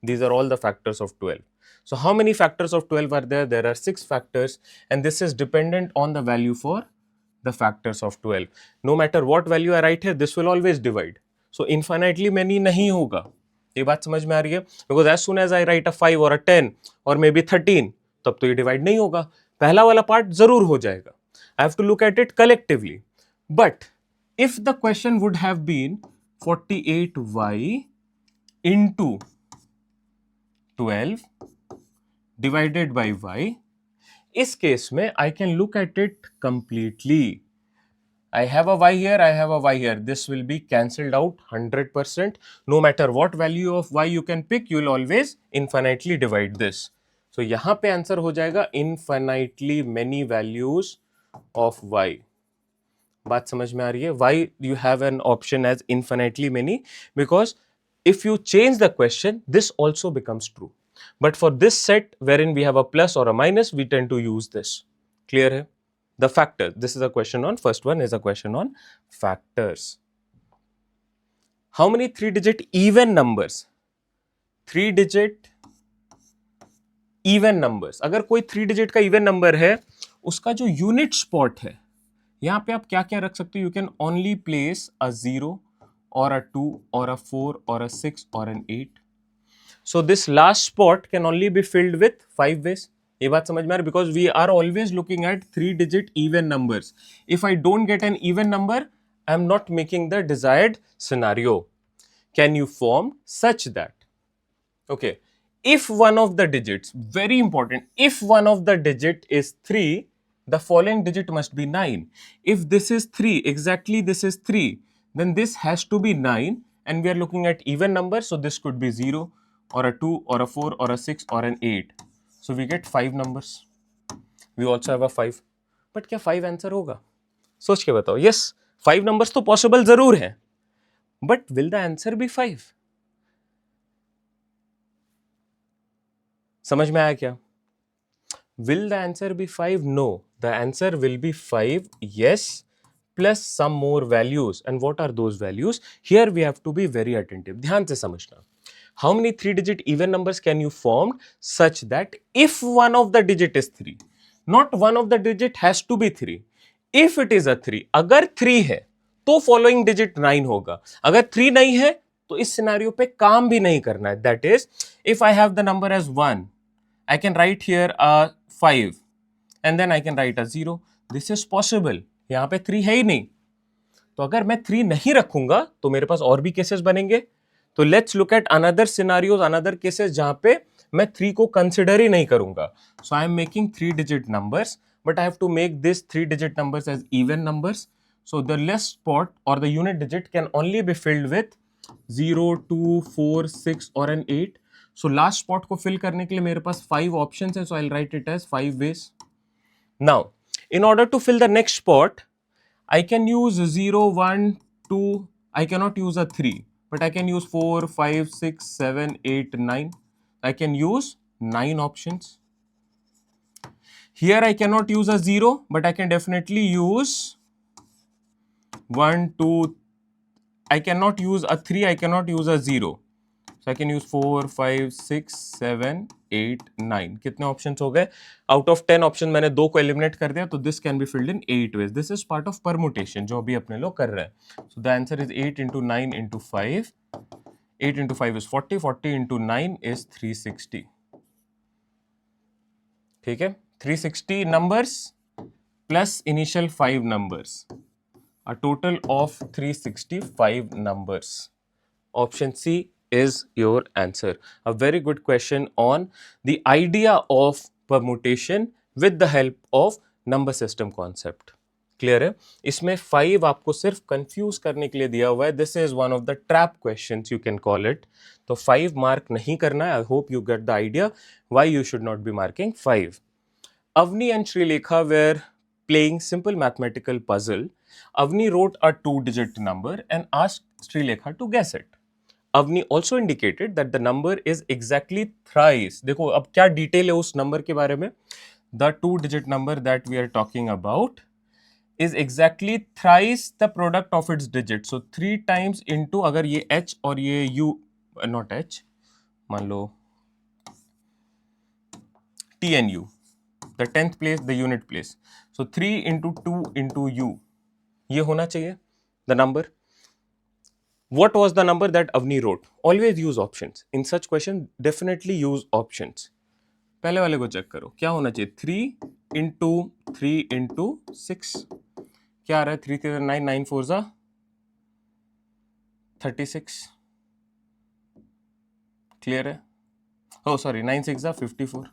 These are all the factors of 12. So how many factors of 12 are there? There are 6 factors, and this is dependent on the value for the factors of 12. No matter what value I write here, this will always divide. So infinitely many नहीं होगा. ये बात समझ में आ रही है? Because as soon as I write a 5 or a 10 or maybe 13, तब तो ये divide नहीं होगा. पहला वाला part जरूर हो जाएगा. I have to look at it collectively. But if the question would have been 48y into 12 divided by y, इस केस में I can look at it completely. I have a y here, I have a y here. This will be cancelled out 100%. No matter what value of y you can pick, you will always infinitely divide this. So यहाँ पे answer हो जाएगा infinitely many values of y. बात समझ में आ रही है? Why you have an option as infinitely many? Because if you change the question, this also becomes true. But for this set wherein we have a plus or a minus, we tend to use this. Clear hai? The factor. This is a question on, first one is a question on factors. How many 3-digit even numbers? 3-digit even numbers. अगर कोई 3-digit का even number है, उसका जो unit spot है, यहाँ पे आप क्या क्या रख सकते हो? You can only place a 0 or a 2 or a 4 or a 6 or an 8. So this last spot can only be filled with 5 ways. ये बात समझ में आ रही है? Because we are always looking at 3-digit even numbers. If I don't get an even number, I am not making the desired scenario. Can you form such that, okay, if one of the digits, very important, if one of the digit is 3, the following digit must be 9. If this is 3, exactly this is 3, then this has to be 9, and we are looking at even numbers, so this could be 0 or a 2 or a 4 or a 6 or an 8. So we get 5 numbers. We also have a 5. But क्या 5 answer होगा? सोच के बताओ. Yes, 5 numbers तो possible जरूर है. But will the answer be 5? समझ में आया क्या? Will the answer be 5? No. The answer will be 5, yes, plus some more values. And what are those values? Here we have to be very attentive. ध्यान से समझना. How many 3-digit even numbers can you form such that if one of the digit is 3, not one of the digit has to be 3, if it is a 3, अगर 3 है तो following digit 9 होगा, अगर 3 नहीं है तो इस सिनेरियो पे काम भी नहीं करना है. That is if I have the number as 1, I can write here a 5 and then I can write a 0. This is possible. यहाँ पे 3 है ही नहीं, तो अगर मैं 3 नहीं रखूंगा तो मेरे पास और भी केसेस बनेंगे. तो let's look at another scenarios, another cases जहां पे मैं 3 को कंसिडर ही नहीं करूंगा. So I am making 3-digit numbers, but I have to make this 3-digit numbers as even numbers. So the last spot or the unit digit can only be filled with 0, 2, 4, 6 or an 8. So last spot को fill करने के लिए मेरे पास 5 options है, so I'll write it as 5 ways. Now, in order to fill the next spot, I can use 0, 1, 2, I cannot use a 3, but I can use 4, 5, 6, 7, 8, 9. I can use 9 options. Here I cannot use a 0, but I can definitely use 1, 2, I cannot use a 3, I cannot use a 0. So I can use 4, 5, 6, 7, 8, 9. कितने options हो गए? Out of 10 option मैंने 2 को eliminate कर दिया, तो this can be filled in 8 ways. This is part of permutation जो अभी अपने लोग कर रहे हैं. So the answer is 8 into 9 into 5. 8 into 5 is 40. 40 into 9 is 360. ठीक है, 360 numbers plus initial 5 numbers. A total of 365 numbers. Option C is your answer. A very good question on the idea of permutation with the help of number system concept. Clear है? इसमें 5 आपको सिर्फ confuse करने के लिए दिया हुआ है. This is one of the trap questions you can call it. तो 5 मार्क नहीं करना है. I hope you get the idea why you should not be marking 5. Avni and Srilekha were playing simple mathematical puzzle. Avni wrote a 2-digit number and asked Srilekha to guess it. Avni also indicated that the number is exactly thrice. देखो अब क्या detail है उस number के बारे में. The 2-digit number that we are talking about is exactly thrice the product of its digits. So 3 times into, अगर ये h और ये u, not h, मान लो t and u, the 10th place, the unit place. So 3 into 2 into u, ये होना चाहिए the number. What was the number that Avni wrote? Always use options. In such question, definitely use options. पहले वाले को check करो, क्या होना चाहिए? 3 into 3 into 6. क्या आ रहा है? 3 3 9, 9 4 जा 36. क्लियर है? oh sorry, 9 6 जा 54.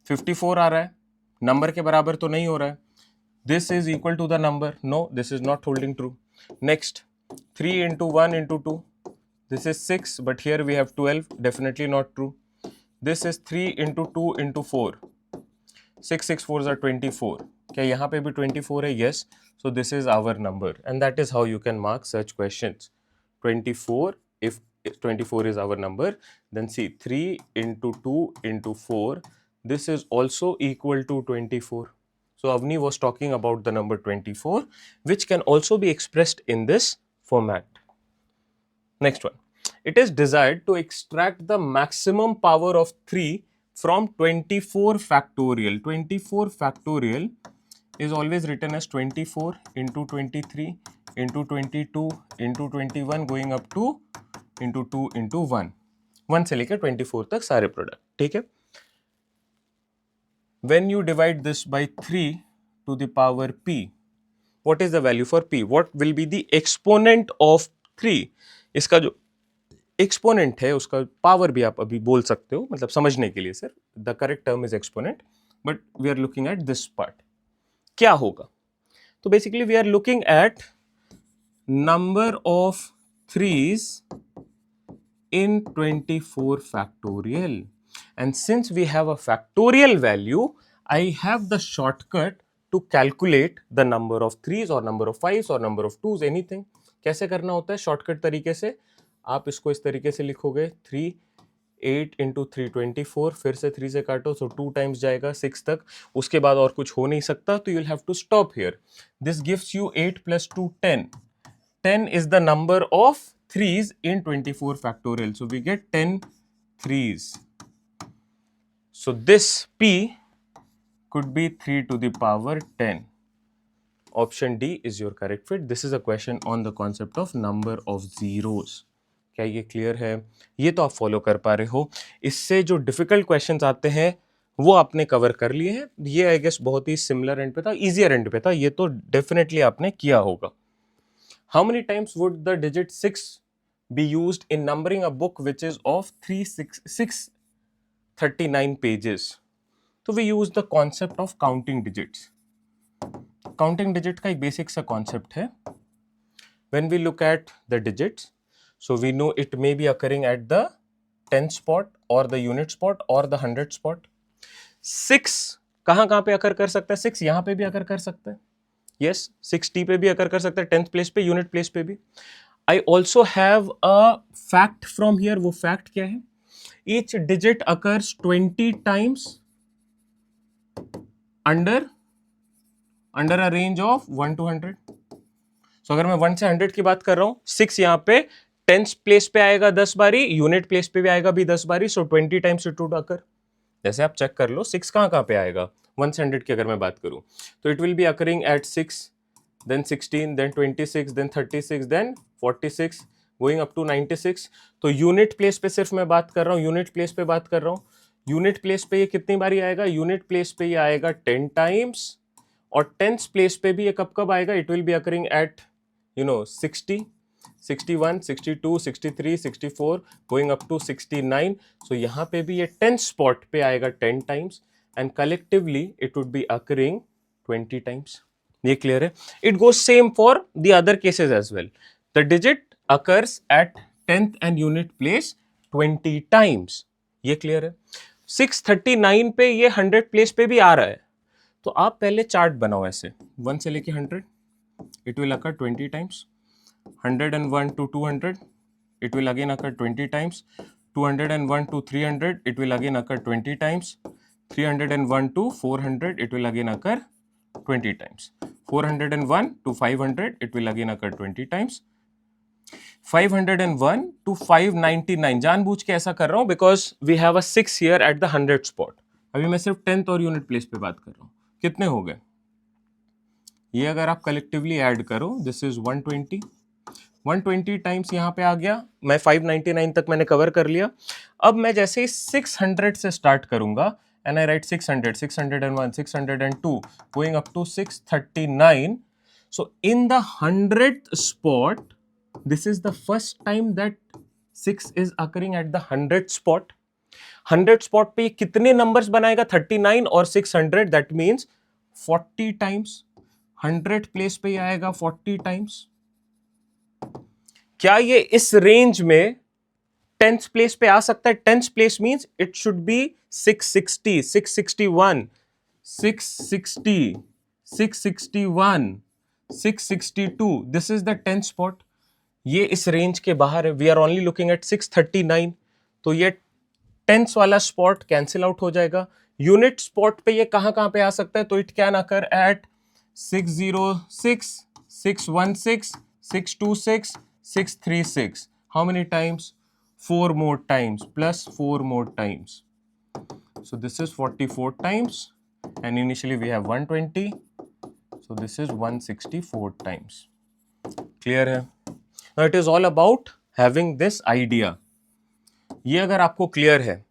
54 आ रहा है, नंबर के बराबर तो नहीं हो रहा है. This is equal to the number. No, this is not holding true. Next 3 into 1 into 2, this is 6, but here we have 12. Definitely not true. This is 3 into 2 into 4. 6 6 4 are 24. क्या यहाँ पे भी 24 है? Yes. So this is our number and that is how you can mark such questions. 24, if 24 is our number, then see 3 into 2 into 4, this is also equal to 24. So Avni was talking about the number 24, which can also be expressed in this format. Next one. It is desired to extract the maximum power of 3 from 24 factorial. 24 factorial is always written as 24 into 23 into 22 into 21 going up to into 2 into 1. 1 से लेकर 24 तक सारे product. ठीक है. When you divide this by 3 to the power p, what is the value for p? What will be the exponent of 3? इसका जो exponent है उसका पावर भी आप अभी बोल सकते हो, मतलब समझने के लिए sir. The correct term is exponent, but we are looking at this part. क्या होगा? तो basically we are looking at number of threes in 24 factorial, and since we have a factorial value, I have the shortcut to calculate the number of threes or number of fives or number of twos, anything. कैसे करना होता है shortcut तरीके से? आप इसको इस तरीके से लिखोगे 3 8 into 3 24, फिर से 3 से काटो, सो 2 टाइम्स जाएगा 6 तक. उसके बाद और कुछ हो नहीं सकता, तो you'll have to stop here. This gives you 8 plus 2 10. 10 is the number of threes in 24 factorial. So we get 10 threes. So this P could be 3 to the power 10. Option D is your correct fit. This is a question on the concept of number of zeros. क्या ये clear है? ये तो आप follow कर पा रहे हो. इससे जो डिफिकल्ट क्वेश्चंस आते हैं वो आपने कवर कर लिए हैं. ये आई गेस बहुत ही सिमिलर एंड पे था, इजियर एंड पे था. ये तो डेफिनेटली आपने किया होगा. How many times would the digit 6 be used in numbering a book which is of 639 pages? तो we use the concept of counting digits. Counting digit का एक basic सा concept है. When we look at the digits, so we know it may be occurring at the 10th spot or the unit spot or the 100th spot. 6 कहाँ पे अकर कर सकता है? 6 यहाँ पे भी अकर कर सकता है. Yes, 6T पे भी अकर कर सकता है, 10th place पे, unit place पे भी. I also have a fact from here. वो fact क्या है? Each digit occurs 20 times under a range of 1 to 100. So अगर मैं 1 से 100 की बात कर रहा हूं, 6 यहाँ पे 10th place पे आएगा 10 बारी, यूनिट प्लेस पे भी आएगा भी 10 बारी. सो 20 टाइम्स इट वुड अकर. जैसे आप चेक कर लो 6 कहाँ पे आएगा 1 से 100 की अगर मैं बात करूं, तो it will be occurring eight 6, then 16, then 26, then 36, then 46, going up to 96. तो यूनिट प्लेस पे सिर्फ मैं बात कर रहा हूँ, यूनिट प्लेस पे बात कर रहा हूँ. यूनिट प्लेस पे ये कितनी बारी आएगा? यूनिट प्लेस पे ये आएगा 10 टाइम्स. और 10th प्लेस पे भी ये कब आएगा? It will be occurring at 60, 61, 62, 63, 64, going up to 69. सो यहाँ पे भी ये 10th स्पॉट पे आएगा 10 times and collectively it would be occurring 20 times. ये क्लियर है? It goes same for the other cases as well. The digit occurs at 10th and unit place 20 times. ये क्लियर है? 639 पे ये 100 प्लेस पे भी आ रहा है. तो आप पहले चार्ट बनाओ ऐसे 1 से लेके 100, it will occur 20 times. 101 to 200, it will again occur 20 times. 201 to 300, it will again occur 20 times. 301 to 400, it will again occur 20 times. 401 to 500, it will again occur 20 times. 501 to 599, जानबूझ के ऐसा कर रहा हूं because we have a 6 here at the 100th spot. अभी मैं सिर्फ 10th और यूनिट प्लेस पे बात कर रहा हूं. कितने हो गए ये? अगर आप कलेक्टिवली ऐड करो, दिस इज 120 टाइम्स यहाँ पे आ गया. मैं 599 तक मैंने कवर कर लिया. अब मैं जैसे ही 600 से स्टार्ट करूंगा and I write 600, 601, 602, going up to 639. So in the 100th spot, this is the first time that 6 is occurring at the 100th spot. 100 spot पे कितने numbers बनाएगा? 39 और 600, that means 40 times. 100 place पे आएगा 40 times. क्या ये इस रेंज में 10th प्लेस पे आ सकता है? 10th place means it should be 660, 661, 660, 661, 662. This is the 10th spot. ये इस रेंज के बाहर है. We are only looking at 639. तो ये 10th वाला स्पॉट कैंसिल आउट हो जाएगा. यूनिट स्पॉट पे ये कहां पे आ सकता है? तो it can occur at 606, 616, 626, 636. How many times? 4 more times plus 4 more times. So this is 44 times and initially we have 120. So this is 164 times. Clear है? Now it is all about having this idea. ये अगर आपको clear है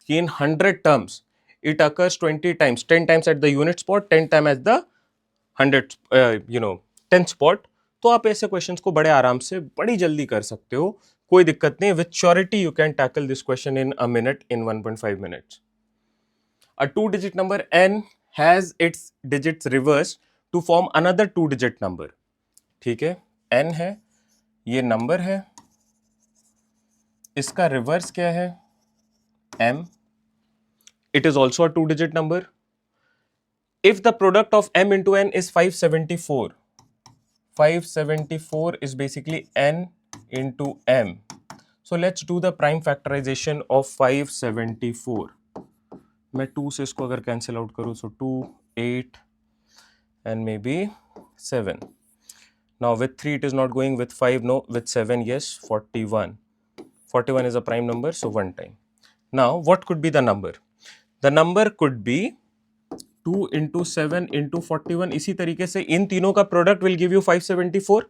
कि in 100 terms it occurs 20 times, 10 times at the unit spot, 10 times at the 10th spot, तो आप ऐसे questions को बड़े आराम से बड़ी जल्दी कर सकते हो. कोई दिक्कत नहीं. With surety you can tackle this question in a minute, in 1.5 minutes. A 2-digit number n has its digits reversed to form another 2-digit number. ठीक है, n है, ये नंबर है, इसका रिवर्स क्या है? m. It is also a 2-digit number. If the product of m into n is 574, 574 is basically n into m. So let's do the prime factorization of 574. मैं 2 से इसको अगर कैंसिल आउट करूं, so 2, 8 and maybe 7. Now with 3 it is not going, with 5 no, with 7 yes, 41. 41 is a prime number, so one time. Now what could be the number? The number could be 2 into 7 into 41. इसी तरीके से इन तीनों का product will give you 574.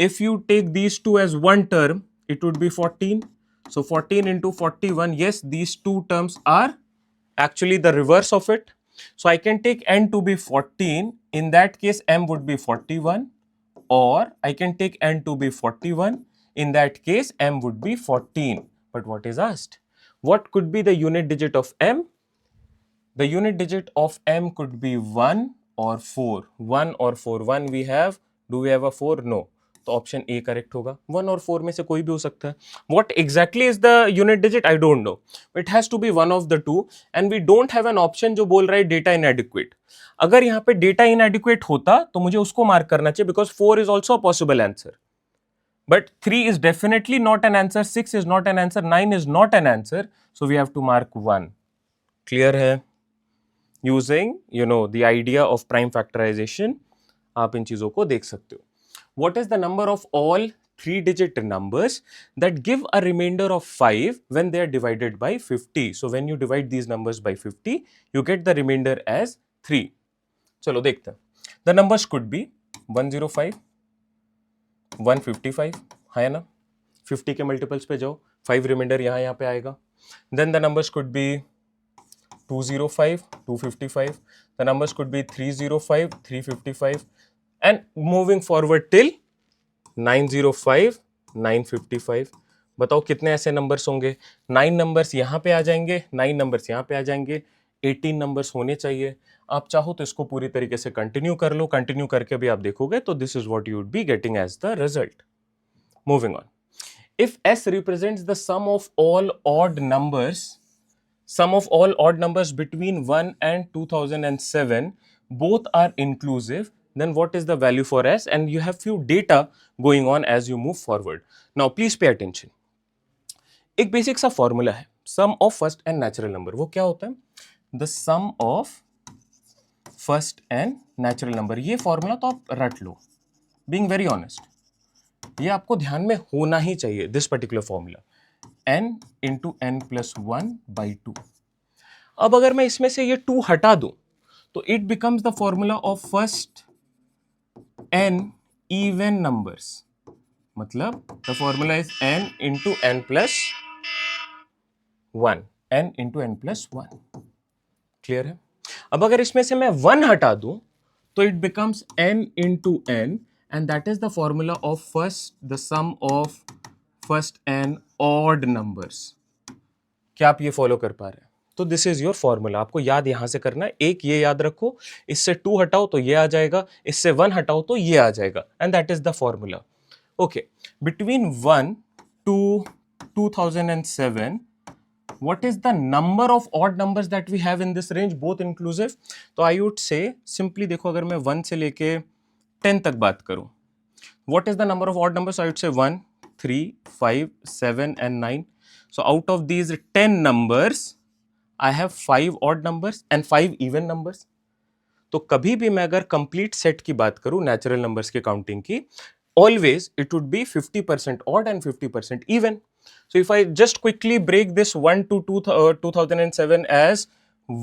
If you take these two as one term, it would be 14. So 14 into 41, yes, these two terms are actually the reverse of it. So I can take n to be 14. In that case, m would be 41. Or I can take n to be 41. In that case, m would be 14. But what is asked? What could be the unit digit of m? The unit digit of m could be 1 or 4. 1 or 4. 1 we have. Do we have a 4? No. तो option A correct होगा. 1 और 4 में से कोई भी हो सकता है. What exactly is the unit digit? I don't know. It has to be one of the two. And we don't have an option जो बोल रहा है data inadequate. अगर यहाँ पे data inadequate होता तो मुझे उसको मार्क करना चाहिए, because 4 is also a possible answer. But 3 is definitely not an answer. 6 is not an answer. 9 is not an answer. So we have to mark 1. Clear है? Using the idea of prime factorization, आप इन चीजों को देख सकते हो. What is the number of all 3-digit numbers that give a remainder of 5 when they are divided by 50? So when you divide these numbers by 50, you get the remainder as 3. चलो देखते हैं. The numbers could be 105, 155, है ना? 50 के multiples पे जाओ, 5 reminder यहाँ पे आएगा. Then the numbers could be 205, 255. The numbers could be 305, 355, and moving forward till 905, 955. बताओ कितने ऐसे नंबर्स होंगे? 9 नंबर्स यहाँ पे आ जाएंगे, 9 नंबर्स यहाँ पे आ जाएंगे, 18 नंबर्स होने चाहिए. आप चाहो तो इसको पूरी तरीके से कंटिन्यू कर लो. कंटिन्यू करके भी आप देखोगे तो this is what you would be getting as the result. Moving on. If S represents the sum of all odd numbers between 1 and 2007, both are inclusive, then what is the value for S? And you have few data going on as you move forward. Now please pay attention. एक basic सा formula है, sum of first n natural number. वो क्या होता है? The sum of first n natural number. ये formula तो आप रट लो, बीइंग वेरी ऑनेस्ट. ये आपको ध्यान में होना ही चाहिए. This particular formula, n into n plus 1 by 2. अब अगर मैं इसमें से ये 2 हटा दूं तो it becomes the formula of first n even numbers. मतलब the formula is n into n plus 1. n into n plus 1. Clear है? अब अगर इसमें से मैं 1 हटा दूं तो it becomes n into n, and that is the formula of the sum of first and odd numbers. क्या आप ये फॉलो कर पा रहे हैं? तो दिस इज योर फॉर्मूला. आपको याद यहां से करना है. एक ये याद रखो, इससे 2 हटाओ तो ये आ जाएगा, इससे 1 हटाओ तो ये आ जाएगा, and that is the formula. Okay, between 1 to 2007, what is the number of odd numbers that we have in this range, both inclusive? तो I would say simply देखो, अगर मैं 1 से लेके 10 तक बात करूं, what is the number of odd numbers? I would say 1, 3, 5, 7 and 9. So out of these 10 numbers, I have 5 odd numbers and 5 even numbers. तो कभी भी मैं अगर complete set की बात करूं natural numbers के counting की, always it would be 50% odd and 50% even. So if I just quickly break this 1 to 2007 as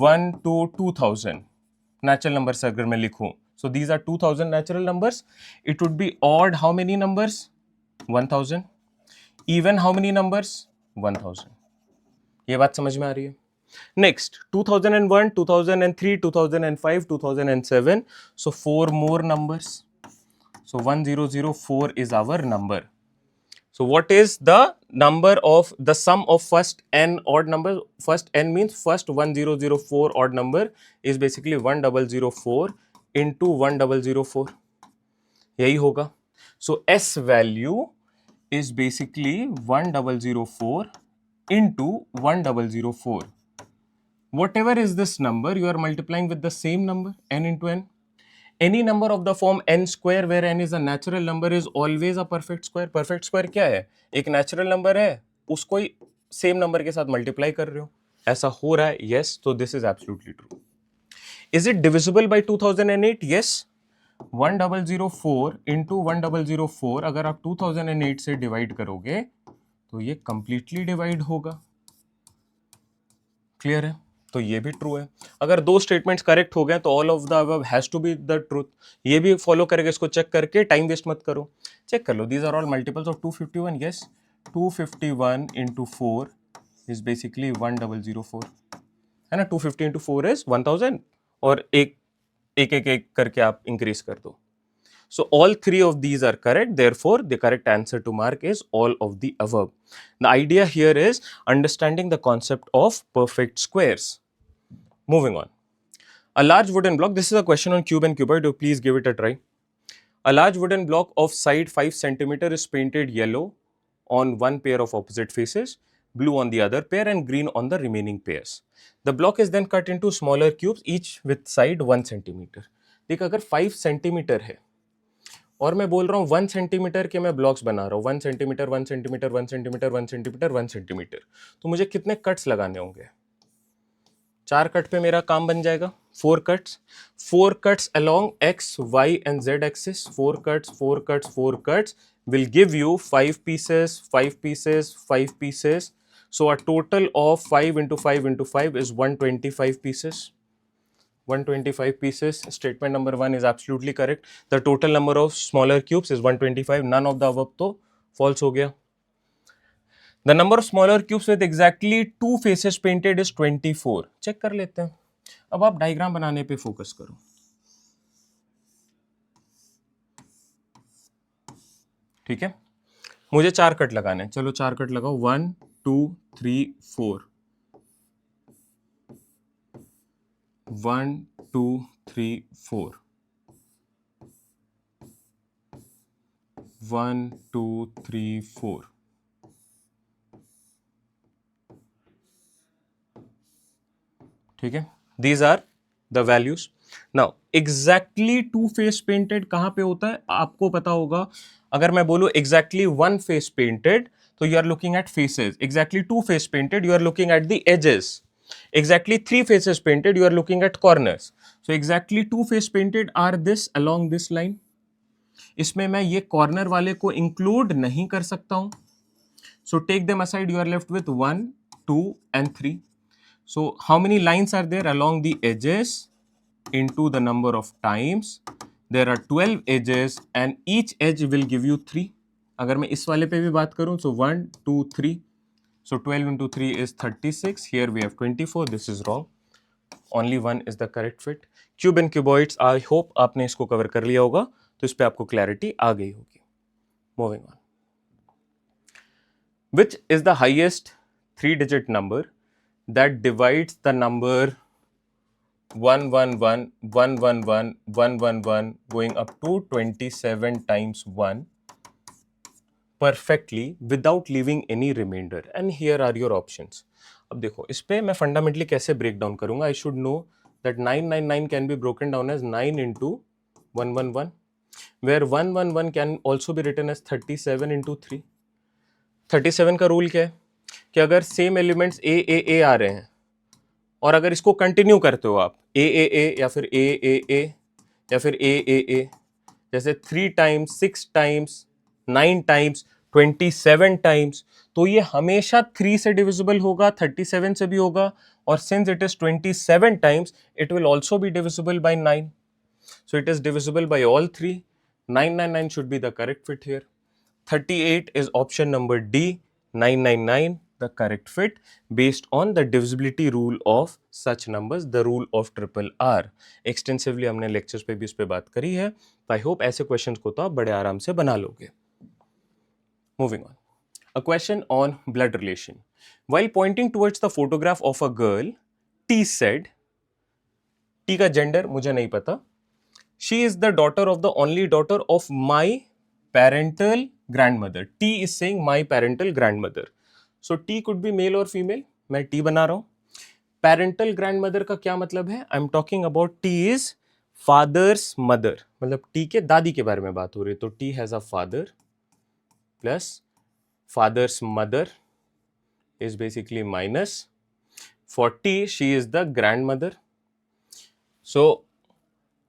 1 to 2000 natural numbers अगर मैं लिखूं, so these are 2000 natural numbers. It would be odd how many numbers? 1000. Even how many numbers? 1000. ये बात समझ में आ रही है? Next, 2001, 2003, 2005, 2007. So 4 more numbers. So 1004 is our number. So what is the number of the sum of first n odd number? First n means first 1004 odd number is basically 1004 into 1004. यही होगा. So S value is basically 1004 into 1004. Whatever is this number, you are multiplying with the same number, n into n. Any number of the form n square where n is a natural number is always a perfect square. Perfect square क्या है? एक natural number है, उसको ही same number के साथ multiply कर रहे हो. ऐसा हो रहा है? Yes. So this is absolutely true. Is it divisible by 2008? Yes. 1004 into 1004 अगर आप 2008 से डिवाइड करोगे तो ये कंप्लीटली डिवाइड होगा। क्लियर है? तो ये भी ट्रू है। अगर दो स्टेटमेंट्स करेक्ट हो गए तो all of the above has to be the truth. ये भी फॉलो करेगा, इसको चेक करके टाइम वेस्ट मत करो, चेक कर लो। These are all multiples of 251। Yes, 251 into 4 is basically 1004, है ना। 250 इंटू 4 इज 1000, और एक एक एक एक करके आप इंक्रीज कर दो। So all three of these are correct. Therefore, the correct answer to mark is all of the above. The idea here is understanding the concept of perfect squares. Moving on. A large wooden block. This is a question on cube and cuboid. Please give it a try. A large wooden block of side 5 centimeter is painted yellow on one pair of opposite faces, blue on the other pair, and green on the remaining pairs. The block is then cut into smaller cubes, each with side 1 centimeter. देख, अगर 5 centimetre है और मैं बोल रहा हूँ 1 centimetre के मैं ब्लॉक्स बना रहा हूँ, 1 centimetre 1 centimetre 1 centimetre 1 centimetre 1 centimetre, तो मुझे कितने कट्स लगाने होंगे? 4 कट पे मेरा काम बन जाएगा। 4 cuts, 4 cuts along x, y and z axis, 4 cuts, 4 cuts, 4 cuts will give you 5 pieces, 5 pieces, 5 pieces. So a total of 5 into 5 into 5 is 125 pieces. 125 pieces. Statement number 1 is absolutely correct. The total number of smaller cubes is 125. None of the above तो false हो गया. The number of smaller cubes with exactly 2 faces painted is 24. Check कर लेते हैं. अब आप diagram बनाने पे फोकस करो. ठीक है, मुझे 4 कट लगाने हैं. चलो 4 कट लगाओ. 1 2 3 4. 1 2 3 4. 1 2 3 4. ठीक है, these are the values. Now exactly two face painted कहाँ पे होता है आपको पता होगा. अगर मैं बोलूँ exactly one face painted तो you are looking at faces. Exactly two face painted you are looking at the edges. Exactly three faces painted you are looking at corners. So exactly two face painted are this along this line. इसमें मैं ये corner वाले को include नहीं कर सकता हूं. So take them aside. You are left with 1 2 and 3. So how many lines are there along the edges into the number of times? There are 12 edges and each edge will give you 3. अगर मैं इस वाले पे भी बात करूं so 1 2 3. So 12 into 3 is 36. Here we have 24. This is wrong. Only one is the correct fit. Cube and cuboids. I hope आपने इसको कवर कर लिया होगा तो इस पे आपको क्लैरिटी आ गई होगी. Moving on. Which is the highest 3-digit number that divides the number 111, 111, 111 going up to 27 times 1 perfectly without leaving any remainder? And here are your options. अब देखो इस पे मैं फंडामेंटली कैसे ब्रेक डाउन करूंगा. I should know that 999 can be broken down as 9 into 111, where 111 can also be written as 37 into 3. 37 का rule क्या है कि अगर सेम एलिमेंट्स ए आ रहे हैं और अगर इसको कंटिन्यू करते हो आप ए या फिर ए या फिर ए, जैसे 3 टाइम्स 6 टाइम्स 9 टाइम्स 27 टाइम्स, तो ये हमेशा 3 से डिविजिबल होगा, 37 से भी होगा, और since it is 27 times it will also be divisible by 9. So it is divisible by all 3. 999 should be the correct fit here. 38 is option number D. 999 the correct fit based on the divisibility rule of such numbers, the rule of triple R. Extensively हमने lectures पे भी इस पे बात करी है. I hope ऐसे questions को तो आप बड़े आराम से बना लोगे. Moving on. A question on blood relation. While pointing towards the photograph of a girl, T said, T का gender मुझे नहीं पता. She is the daughter of the only daughter of my parental grandmother. T is saying my parental grandmother. So T could be male or female. मैं T बना रहा हूं. Parental grandmother का क्या मतलब है? I'm talking about T is father's mother. मतलब T के दादी के बारे में बात हो रही है. तो T has a father plus father's mother is basically minus. For T, she is the grandmother. So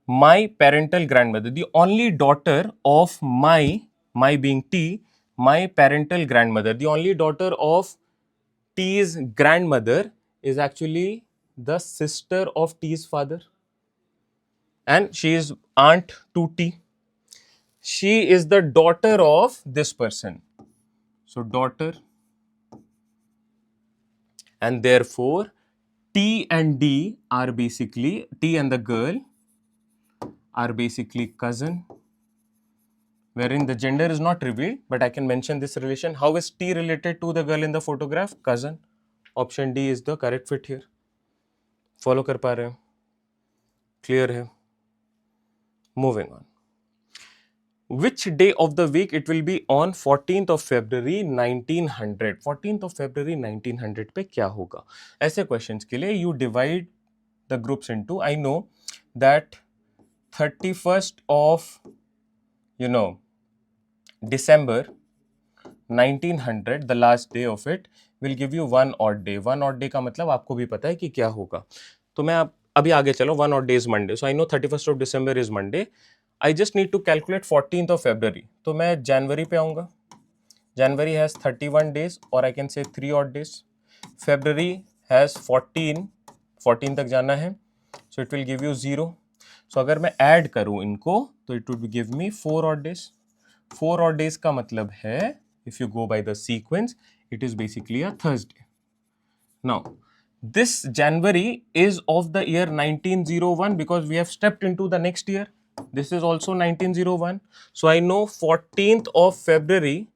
my parental grandmother, the only daughter of my being T, my parental grandmother, the only daughter of T's grandmother is actually the sister of T's father, and she is aunt to T. She is the daughter of this person. So daughter, and therefore T and D are basically, T and the girl are basically cousin, wherein the gender is not revealed, but I can mention this relation. How is T related to the girl in the photograph? Cousin. Option D is the correct fit here. Follow कर पा रहे हैं? Clear है? Moving on. Which day of the week it will be on 14th of February 1900? 14th of February 1900 पे क्या होगा? ऐसे questions के लिए you divide the groups into, I know that 31st of December 1900, the last day of it will give you one odd day. One odd day का मतलब आपको भी पता है कि क्या होगा. तो मैं अभी आगे चलो. One odd day is Monday, so I know 31st of December is Monday. I just need to calculate 14th of February. तो मैं जनवरी पे आऊँगा. January has 31 days, or I can say 3 odd days. February has 14 तक जाना है, so it will give you 0. So अगर मैं add करूँ इनको तो it would give me 4 odd days. 4 odd days का मतलब है, if you go by the sequence, it is basically a Thursday. Now, this January is of the year 1901 because we have stepped into the next year. This is also 1901. So I know 14th of February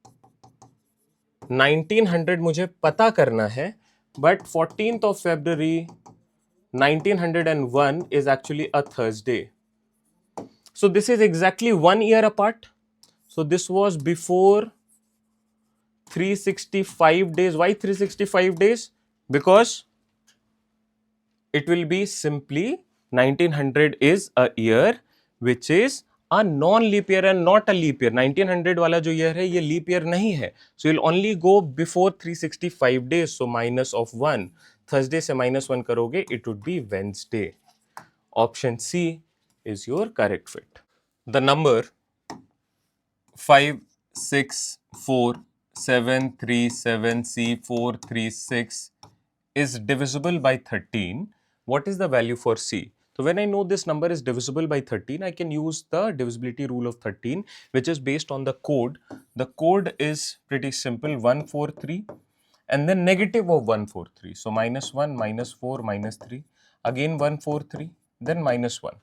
1900 मुझे पता करना है, but 14th of February 1901 is actually a Thursday. So this is exactly 1 year apart. So this was before 365 days. Why 365 days? Because it will be simply 1900 is a year which is a non-leap year and not a leap year. 1900 वाला जो year है ये leap year नहीं है. So you'll only go before 365 days. So minus of 1. Thursday से minus 1 करोगे, it would be Wednesday. Option C is your correct fit. The number 564737C436 is divisible by 13. What is the value for C? So when I know this number is divisible by 13, I can use the divisibility rule of 13, which is based on the code. The code is pretty simple, 143 and then negative of 143. So minus 1, minus 4, minus 3, again 143, then minus 1.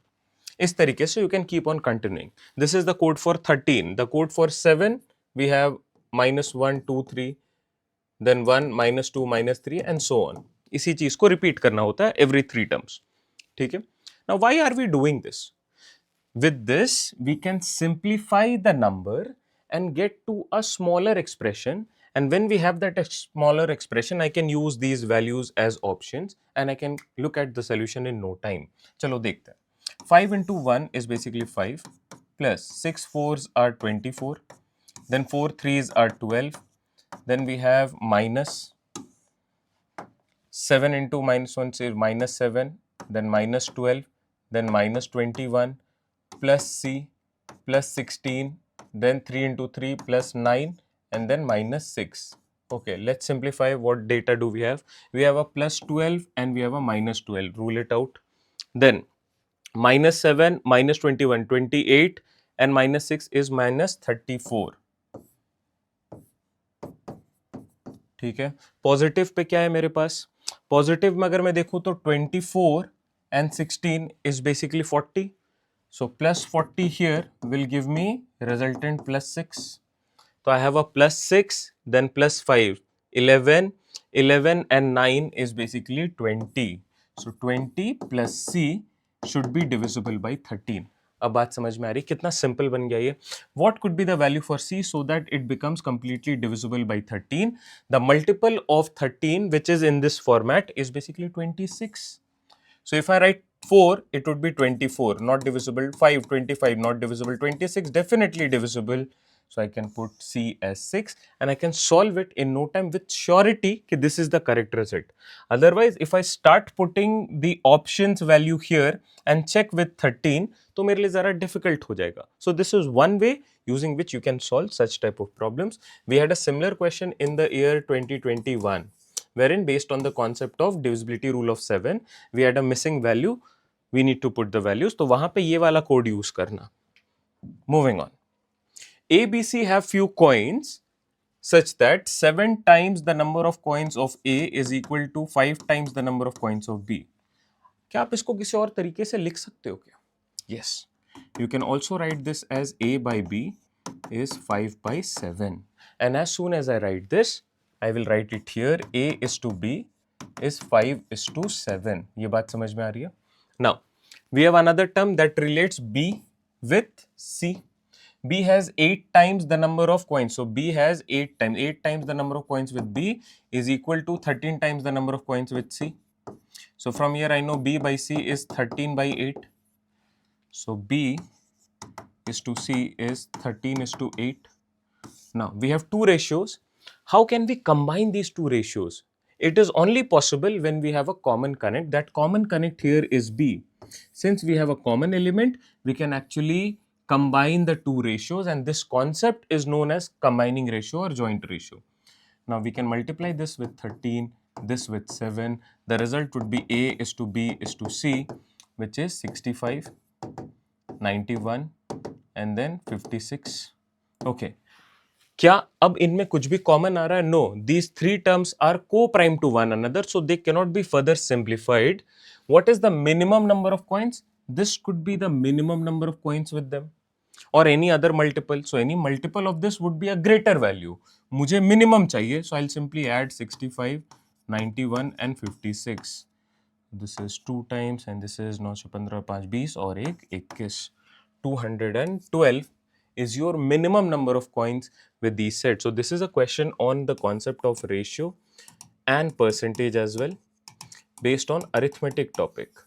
इस तरीके से you can keep on continuing. This is the code for 13. The code for 7, we have minus 1, 2, 3, then 1, minus 2, minus 3 and so on. इसी चीज को repeat करना होता है every 3 terms. ठीक है? Now why are we doing this? With this, we can simplify the number and get to a smaller expression. And when we have that smaller expression, I can use these values as options and I can look at the solution in no time. चलो देखते हैं. 5 into 1 is basically 5 plus 6 4s are 24. Then 4 3s are 12. Then we have minus 7 into minus 1 is minus 7. Then minus 12. Then minus 21 plus C plus 16. Then 3 into 3 plus 9 and then minus 6. Okay, let's simplify. What data do we have? We have a plus 12 and we have a minus 12. Rule it out. Then minus 7, minus 21, 28 and minus 6 is minus 34. ठीक है. Positive pay क्या है मेरे पास? Positive में अगर मैं देखूं तो 24 and 16 is basically 40. So plus 40 here will give me resultant plus 6. So I have a plus 6, then plus 5, 11, 11 and 9 is basically 20. So 20 plus C should be divisible by 13. अब बात समझ में आ रही, कितना सिंपल बन गया ये. What could be the value for C so that it becomes completely divisible by 13? The multiple of 13 which is in this format is basically 26. So if I write 4, it would be 24, not divisible. 5, 25, not divisible. 26, definitely divisible. So I can put C as 6 and I can solve it in no time with surety that this is the correct result. Otherwise, if I start putting the options value here and check with 13, तो मेरे लिए ज़रा difficult हो जाएगा. So this is one way using which you can solve such type of problems. We had a similar question in the year 2021, wherein based on the concept of divisibility rule of 7, we had a missing value. We need to put the values. तो वहां पे ये वाला code use करना. Moving on. A, B, C have few coins such that 7 times the number of coins of A is equal to 5 times the number of coins of B. क्या आप इसको किसी और तरीके से लिख सकते हो क्या? Yes. You can also write this as A by B is 5 by 7. And as soon as I write this, I will write it here. A is to B is 5 is to 7. ये बात समझ में आ रही है? Now, we have another term that relates B with C. B has 8 times the number of coins. So B has 8 times. 8 times the number of coins with B is equal to 13 times the number of coins with C. So from here I know B by C is 13 by 8. So B is to C is 13 is to 8. Now we have two ratios. How can we combine these two ratios? It is only possible when we have a common connect. That common connect here is B. Since we have a common element, we can actually combine the two ratios, and this concept is known as combining ratio or joint ratio. Now we can multiply this with 13, this with 7. The result would be A is to B is to C, which is 65, 91 and then 56. Okay. क्या अब इनमें कुछ भी common आ रहा है? No, these three terms are coprime to one another, so they cannot be further simplified. What is the minimum number of coins? This could be the minimum number of coins with them or any other multiple. So any multiple of this would be a greater value. मुझे minimum चाहिए, so I will simply add 65, 91 and 56. This is 2 times and this is 9 से 15 5 20 और 1 21. 212 is your minimum number of coins with these sets. So this is a question on the concept of ratio and percentage as well, based on arithmetic topic.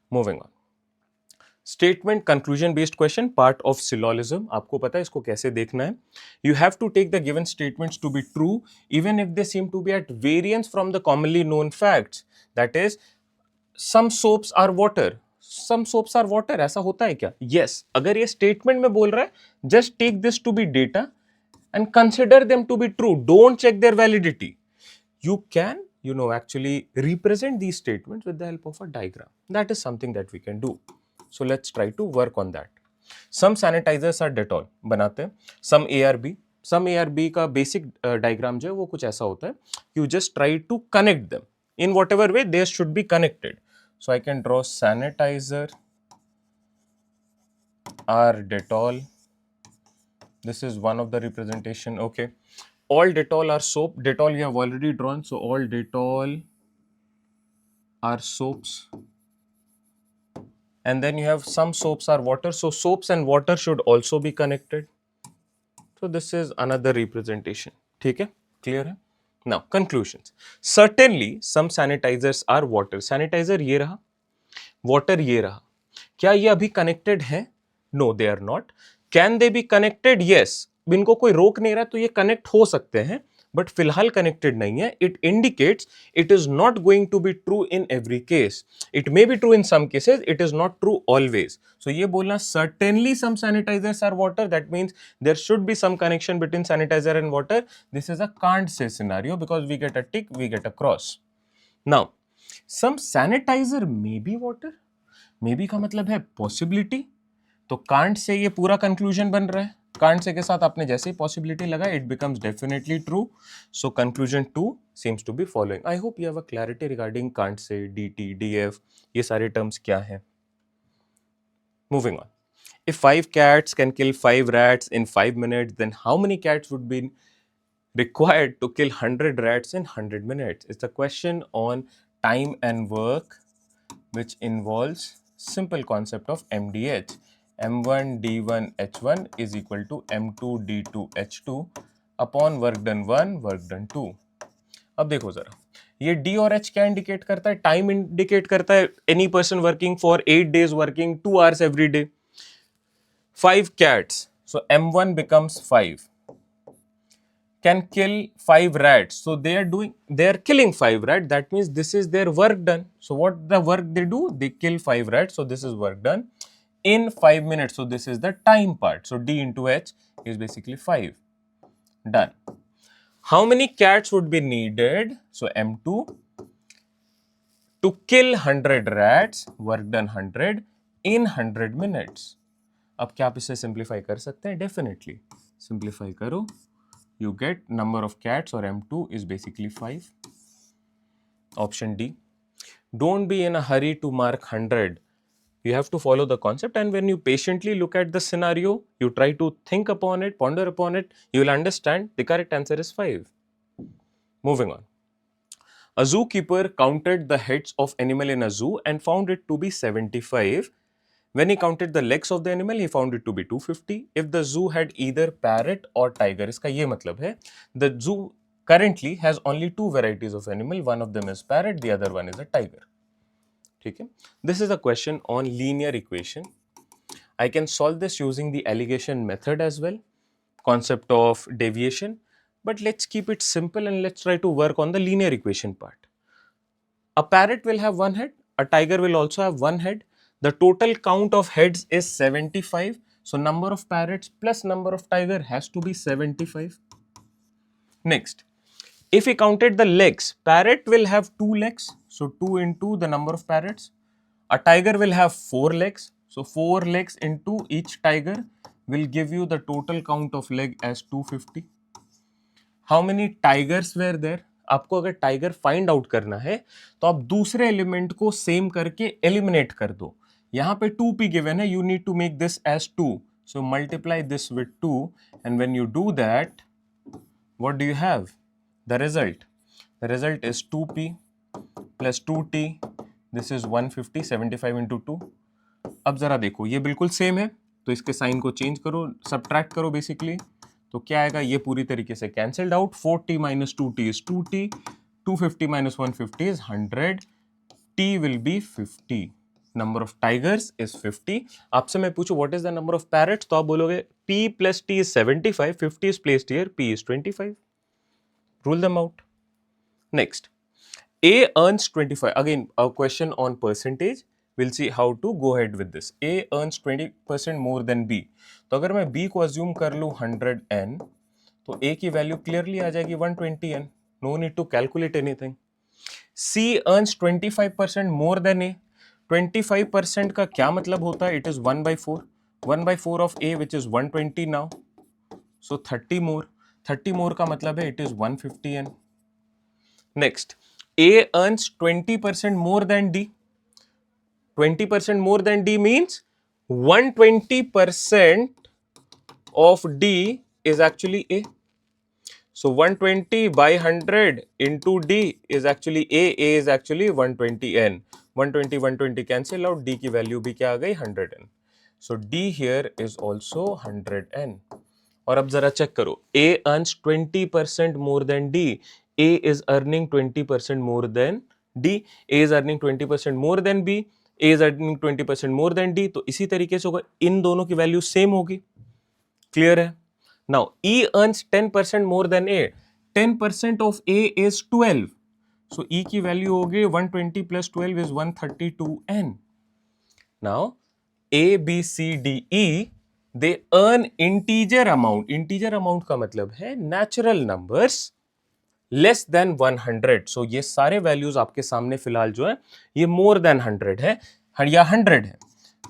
Moving on. Statement conclusion based question, part of syllogism. आपको पता है इसको कैसे देखना है. You have to take the given statements to be true even if they seem to be at variance from the commonly known facts. That is, some soaps are water. Some soaps are water. ऐसा होता है क्या? Yes. अगर ये statement में बोल रहा है, just take this to be data and consider them to be true. Don't check their validity. You can, actually represent these statements with the help of a diagram. That is something that we can do. So let's try to work on that. Some sanitizers are Dettol बनाते हैं. Some ARB. Some ARB का basic diagram जो है वो कुछ ऐसा होता है. You just try to connect them. In whatever way they should be connected. So I can draw sanitizer R Dettol. This is one of the representation. Okay. All Dettol are soap. Dettol we have already drawn. So all Dettol are soaps. And then you have some soaps are water. So soaps and water should also be connected. So this is another representation. ठीक है? Clear है? Now conclusions. Certainly some sanitizers are water. Sanitizer ये रहा, water ये रहा. क्या ये अभी connected हैं? No, they are not. Can they be connected? Yes. इनको कोई रोक नहीं रहा तो ये connect हो सकते हैं, but फिलहाल connected नहीं है. It indicates it is not going to be true in every case. It may be true in some cases. It is not true always. So ये बोलना certainly some sanitizers are water. That means there should be some connection between sanitizer and water. This is a can't say scenario because we get a tick, we get a cross. Now, some sanitizer may be water. Maybe का मतलब है possibility. तो can't say ये पूरा conclusion बन रहा है. Can't say के साथ आपने जैसे ही पॉसिबिलिटी लगा, it becomes definitely true. So conclusion 2 seems to be following. I hope you have a clarity regarding can't say, dt, df, ये सारे टर्म्स क्या हैं. Moving on. If 5 cats can kill 5 rats in 5 minutes, then how many cats would be required to kill 100 rats in 100 minutes? It's a question on time and work, which involves simple concept of MDH. M1 D1 H1 is equal to M2 D2 H2 upon work done 1 work done 2. अब देखो जरा, ये D और H क्या indicate करता है? Time indicate करता है. Any person working for 8 days working 2 hours every day. 5 cats. So M1 becomes 5. Can kill 5 rats. So they are killing 5 rats. That means this is their work done. So what the work they do? They kill 5 rats. So this is work done in 5 minutes. So this is the time part. So D into H is basically 5. Done. How many cats would be needed? So M2 to kill 100 rats, work done 100 in 100 minutes. अब क्या आप इसे simplify कर सकते हैं? Definitely simplify करो, you get number of cats or M2 is basically 5. Option D. Don't be in a hurry to mark 100. You have to follow the concept, and when you patiently look at the scenario, you try to think upon it, ponder upon it, you will understand the correct answer is 5. Moving on. A zookeeper counted the heads of animal in a zoo and found it to be 75. When he counted the legs of the animal, he found it to be 250. If the zoo had either parrot or tiger, इसका ये मतलब है the zoo currently has only 2 varieties of animal. One of them is parrot, the other one is a tiger. ठीक है? This is a question on linear equation. I can solve this using the alligation method as well, concept of deviation. But let's keep it simple and let's try to work on the linear equation part. A parrot will have one head, a tiger will also have one head. The total count of heads is 75. So number of parrots plus number of tiger has to be 75. Next, if we counted the legs, parrot will have 2 legs. So 2 into the number of parrots. A tiger will have 4 legs. So 4 legs into each tiger will give you the total count of leg as 250. How many tigers were there? आपको अगर tiger find out करना है तो आप दूसरे element को same करके eliminate कर दो. यहां पे 2p गिवन है, you need to make this as 2. So multiply this with 2 and when you do that, what do you have? The result. The result is 2p plus 2t. This is 150. 75 into 2. अब जरा देखो, ये बिल्कुल same है तो इसके sign को change करो, सब्ट्रैक्ट करो बेसिकली. तो क्या आएगा? ये पूरी तरीके से cancelled out. 4t minus 2t is 2t. 250 minus 150 is 100. t will be 50. Number of tigers is 50. आपसे मैं पूछूं what is the number of parrots, तो आप बोलोगे p plus t is 75. 50 is placed here, p is 25. Rule them out. Next, a earns 25. Again a question on percentage. We'll see how to go ahead with this. A earns 20% more than B. तो अगर मैं B को assume कर लूँ 100n, तो A की value clearly आ जाएगी 120n. No need to calculate anything. C earns 25% more than A. 25% का क्या मतलब होता है? It is 1/4. 1/4 of A which is 120 now. So 30 more. 30 more का मतलब है it is 150n. Next, A earns 20% more than D. 20% more than D means 120% of D is actually A. So 120 by 100 into D is actually A. A is actually 120n. 120 cancel out. D की value भी क्या आ गई? 100n. So D here is also 100n. और अब जरा check करो, A earns 20% more than D. A is earning 20% more than D. A is earning 20% more than B. A is earning 20% more than D. तो इसी तरीके से होगा, इन दोनों की वैल्यू सेम होगी. क्लियर है? Now E earns 10% more than A. 10% of A is 12. So E की वैल्यू होगी 120 plus 12 is 132n. Now A, B, C, D, E they earn integer amount. Integer amount का मतलब है natural numbers लेस देन 100. सो ये सारे values आपके सामने फिलहाल जो है ये मोर देन 100 है या 100 है.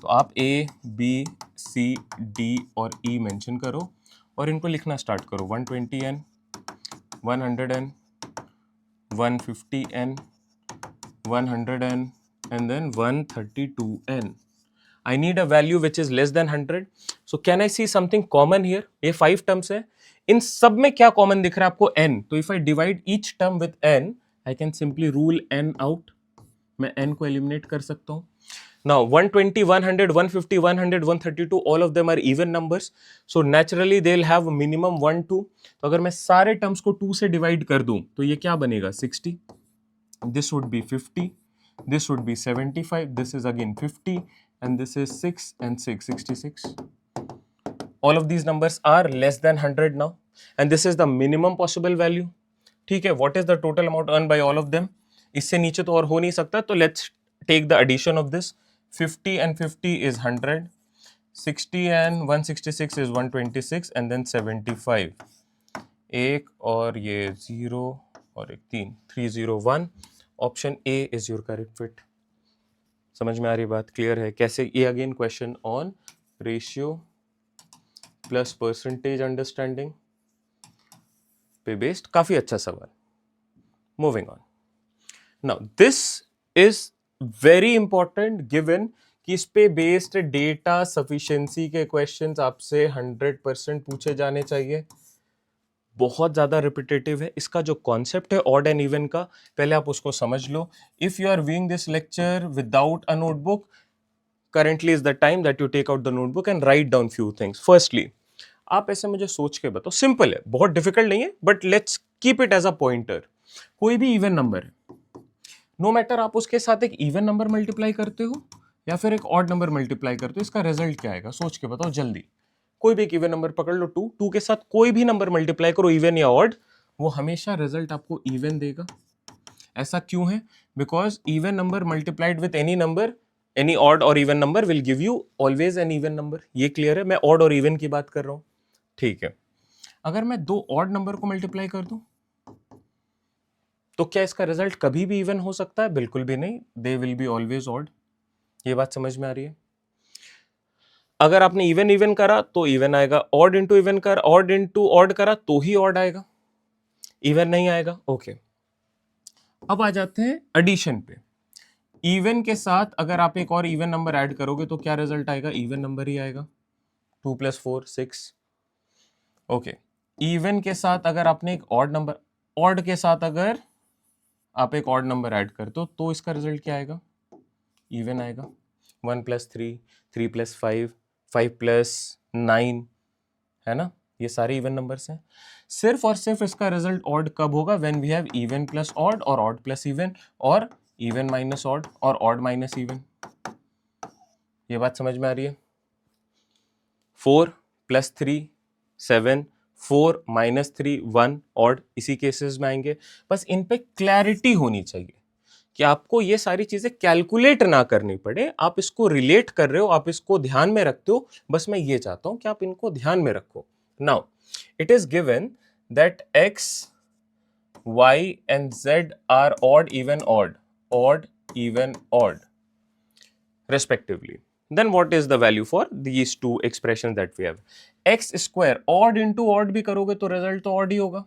तो आप A, B, C, D और E मेंशन करो और इनको लिखना स्टार्ट करो. 120n, 100n, 150n, 100n and then 132n. I need a value which is less than 100. So can I see something common here? ये 5 टर्म्स है, इन सब में क्या कॉमन दिख रहा है आपको? n. तो if I divide each term with n, I can simply rule n out. मैं n को एलिमिनेट कर सकता हूं. Now 120, 100, 150, 100, 132 all of them are even numbers. So naturally they'll have minimum 1, 2. तो अगर मैं सारे टर्म्स को 2 से डिवाइड कर दूं तो ये क्या बनेगा? 60. This would be 50. This would be 75. This is again 50 and this is 6 and 6, 66. all of these numbers are less than 100 now, and this is the minimum possible value. ठीक है, what is the total amount earned by all of them? इससे नीचे तो और हो नहीं सकता, तो let's take the addition of this. 50 and 50 is 100, 60 and 166 is 126, and then 75. एक और ये 0 और एक 301. Option A is your correct fit. समझ में आ रही बात? क्लियर है कैसे? ये again question on ratio plus percentage understanding पे बेस्ड, काफी अच्छा सवाल. Moving on. Now this is very important given कि इस पे बेस्ड डेटा सफिशिएंसी के क्वेश्चंस आपसे 100% पूछे जाने चाहिए. बहुत ज़्यादा रिपीटेटिव है. इसका जो कॉन्सेप्ट है ऑड एंड इवन का, पहले आप उसको समझ लो. If you are viewing this lecture without a notebook, currently is the time that you take out the notebook and write down few things. Firstly, आप ऐसे मुझे सोच के बताओ, सिंपल है, बहुत डिफिकल्ट नहीं है, but let's keep it as a pointer. कोई भी इवन नंबर है, नो मैटर आप उसके साथ एक इवन नंबर मल्टीप्लाई करते हो या फिर एक ऑड नंबर मल्टीप्लाई करते हो, इसका रिजल्ट क्या आएगा? सोच के बताओ जल्दी. कोई भी एक इवन नंबर पकड़ लो, 2 के साथ कोई भी नंबर मल्टीप्लाई करो, इवन या ऑड, वो हमेशा रिजल्ट आपको इवन देगा. ऐसा क्यों है? Because even number multiplied with any number, any odd or even number will give you always an even number. ये क्लियर है? मैं ऑड और इवन की बात कर रहा हूं. ठीक है, अगर मैं 2 ऑड नंबर को मल्टीप्लाई कर दूं तो क्या इसका रिजल्ट कभी भी इवन हो सकता है? बिल्कुल भी नहीं. They will be always odd. ये बात समझ में आ रही है? अगर आपने इवन इवन करा तो इवन आएगा, ऑड इंटू इवन कर, ऑड इंटू ऑड करा तो ही ऑड आएगा, इवन नहीं आएगा. ओके, अब आ जाते हैं एडिशन पे. इवन के साथ अगर आप एक और इवन नंबर ऐड करोगे तो क्या रिजल्ट आएगा? इवन नंबर ही आएगा. 2 + 4 6. ओके, इवन के साथ अगर आपने एक ऑड नंबर, ऑड के साथ अगर आप एक ऑड नंबर ऐड करते हो तो इसका रिजल्ट क्या आएगा? इवन आएगा. 1 + 3, 3 + 5, 5 + 9, है ना? ये सारे इवन नंबर्स हैं. सिर्फ और सिर्फ इसका रिजल्ट ऑड कब होगा? When we have even plus odd और ऑड प्लस इवन और इवन माइनस ऑड और ऑड माइनस इवन. ये बात समझ में आ रही है? 4 + 3 7, 4 - 3 1 ऑड, इसी केसेस में आएंगे. बस इन पे क्लैरिटी होनी चाहिए कि आपको ये सारी चीजें कैलकुलेट ना करनी पड़े. आप इसको रिलेट कर रहे हो, आप इसको ध्यान में रखते हो. बस मैं ये चाहता हूं कि आप इनको ध्यान में रखो. Now it is given that x, y and z are odd, even, odd respectively. Then what is the value for these two expressions that we have? x square odd into odd भी करोगे तो result तो odd ही होगा,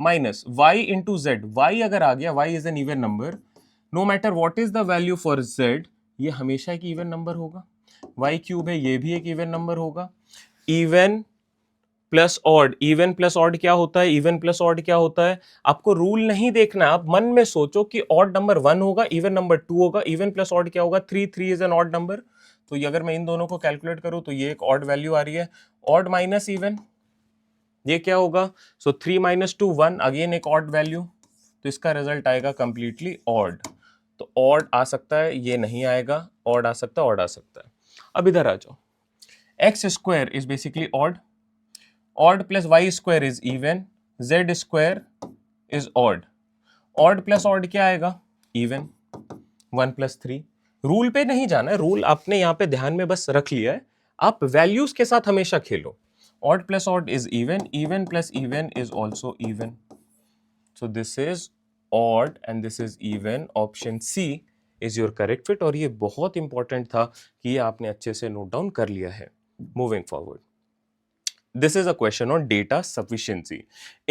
minus y into z. y अगर आ गया, y is an even number, no matter what is the value for z, ये हमेशा एक इवन नंबर होगा. y क्यूब है, ये भी एक इवन नंबर होगा. Even plus odd, even plus odd क्या होता है? इवन प्लस ऑड क्या होता है? आपको रूल नहीं देखना, आप मन में सोचो कि ऑड नंबर 1 होगा, इवन नंबर 2 होगा. इवन प्लस ऑड क्या होगा? 3. 3 इज एन ऑड नंबर. तो ये अगर मैं इन दोनों को कैलकुलेट करूं तो ये एक ऑड वैल्यू आ रही है. ऑड माइनस इवन, ये क्या होगा? सो 3 - 2 1, अगेन एक ऑड वैल्यू. तो इसका रिजल्ट आएगा कंप्लीटली ऑड. तो ऑड आ सकता है, ये नहीं आएगा. ऑड आ सकता है, ऑड आ सकता है. अब इधर आ जाओ. X square is basically odd, odd plus y square is even, z square is odd. odd plus odd क्या आएगा? even. 1 + 3. रूल पे नहीं जाना है, रूल आपने यहाँ पे ध्यान में बस रख लिया है. आप वैल्यूज के साथ हमेशा खेलो. odd plus odd is even, even plus even is also even. So this is odd and this is even. Option C is your correct fit. और ये बहुत इंपॉर्टेंट था कि ये आपने अच्छे से नोट डाउन कर लिया है. Moving forward. This is a question on data sufficiency.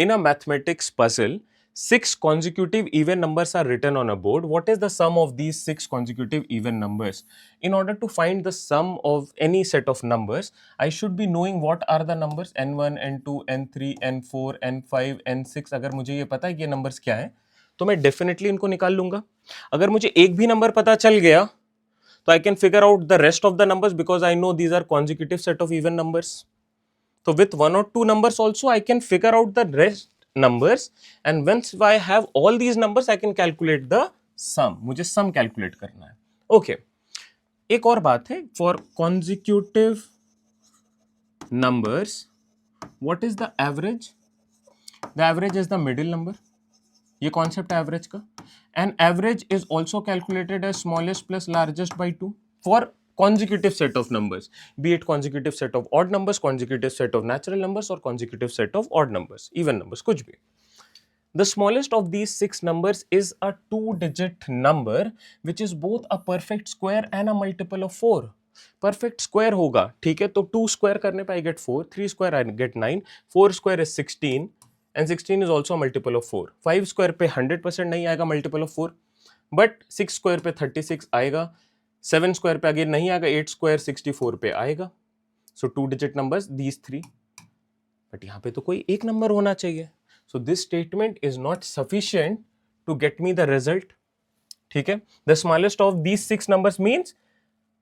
In a mathematics puzzle, 6 consecutive even numbers are written on a board. What is the sum of these 6 consecutive even numbers? In order to find the sum of any set of numbers, I should be knowing what are the numbers n1, n2, n3, n4, n5, n6. अगर मुझे ये पता है कि ये numbers क्या है, तो मैं definitely इनको निकाल लूंगा. अगर मुझे एक भी नंबर पता चल गया, तो I can figure out the rest of the numbers because I know these are consecutive set of even numbers. So with 1 or 2 numbers also I can figure out the rest numbers, and once I have all these numbers I can calculate the sum. मुझे sum calculate करना है. Okay. एक और बात है, for consecutive numbers, what is the average? The average is the middle number. ये concept है average का. And average is also calculated as smallest plus largest by 2 for consecutive set of numbers, be it consecutive set of odd numbers, consecutive set of natural numbers, or consecutive set of odd numbers, even numbers, कुछ भी. The smallest of these 6 numbers is a 2-digit number which is both a perfect square and a multiple of 4. Perfect square होगा, ठीक है, तो 2 square करने पे I get 4, 3 square I get 9, 4 square is 16 and 16 is also a multiple of 4. 5 square पे 100% नहीं आएगा multiple of 4, but 6 square पे 36 आएगा, 7 square पे अगेन नहीं आएगा, 8 square 64 पे आएगा. So 2-digit numbers these 3. But यहाँ पे तो कोई एक नंबर होना चाहिए. So this statement is not sufficient to get me the result. ठीक है? The smallest of these 6 numbers means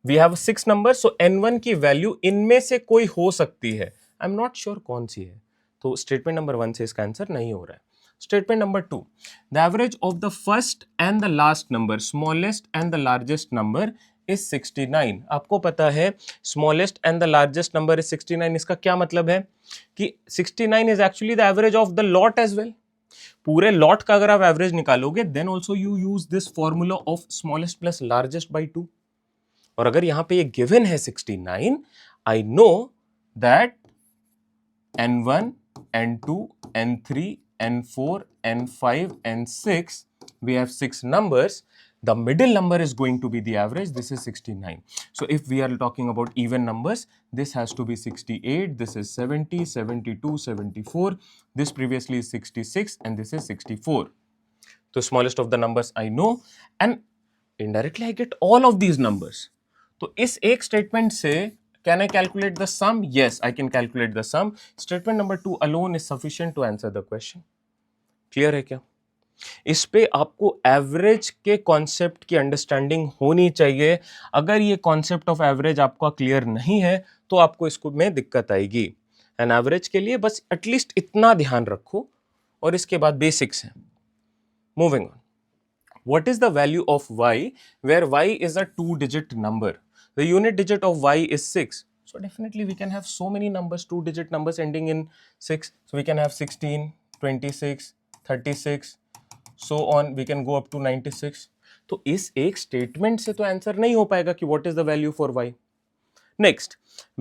we have 6 numbers, so n1 की वैल्यू इनमें से कोई हो सकती है. I'm not sure कौन सी है. तो स्टेटमेंट नंबर 1 से इसका आंसर नहीं हो रहा है. Statement number 2. The average of the first and the last number, smallest and the largest number is 69. आपको पता है smallest and the largest number is 69. इसका क्या मतलब है कि 69 is actually the average of the lot as well. पूरे lot का अगर आप average निकालोगे then also you use this formula of smallest plus largest by 2. और अगर यहाँ पे ये given है 69, I know that n1, n2, n3, n4, n5, n6, we have 6 numbers. The middle number is going to be the average. This is 69. So if we are talking about even numbers, this has to be 68, this is 70, 72, 74, this previously is 66, and this is 64. So smallest of the numbers I know, and indirectly I get all of these numbers. तो इस एक statement से can I calculate the sum? Yes, I can calculate the sum. Statement number 2 alone is sufficient to answer the question. Clear है क्या? इस पे आपको average के कॉन्सेप्ट की अंडरस्टैंडिंग होनी चाहिए. अगर ये कॉन्सेप्ट ऑफ एवरेज आपका क्लियर नहीं है तो आपको इसको में दिक्कत आएगी. एंड एवरेज के लिए बस एटलीस्ट इतना ध्यान रखो और इसके बाद बेसिक्स हैं. Moving on. What is the value of y where y is a 2-digit number? The unit digit of y is 6. So definitely we can have so many numbers, 2-digit numbers ending in 6. So we can have 16, 26, 36, so on. We can go up to 96. तो इस एक statement से तो answer नहीं हो पाएगा कि what is the value for y. Next,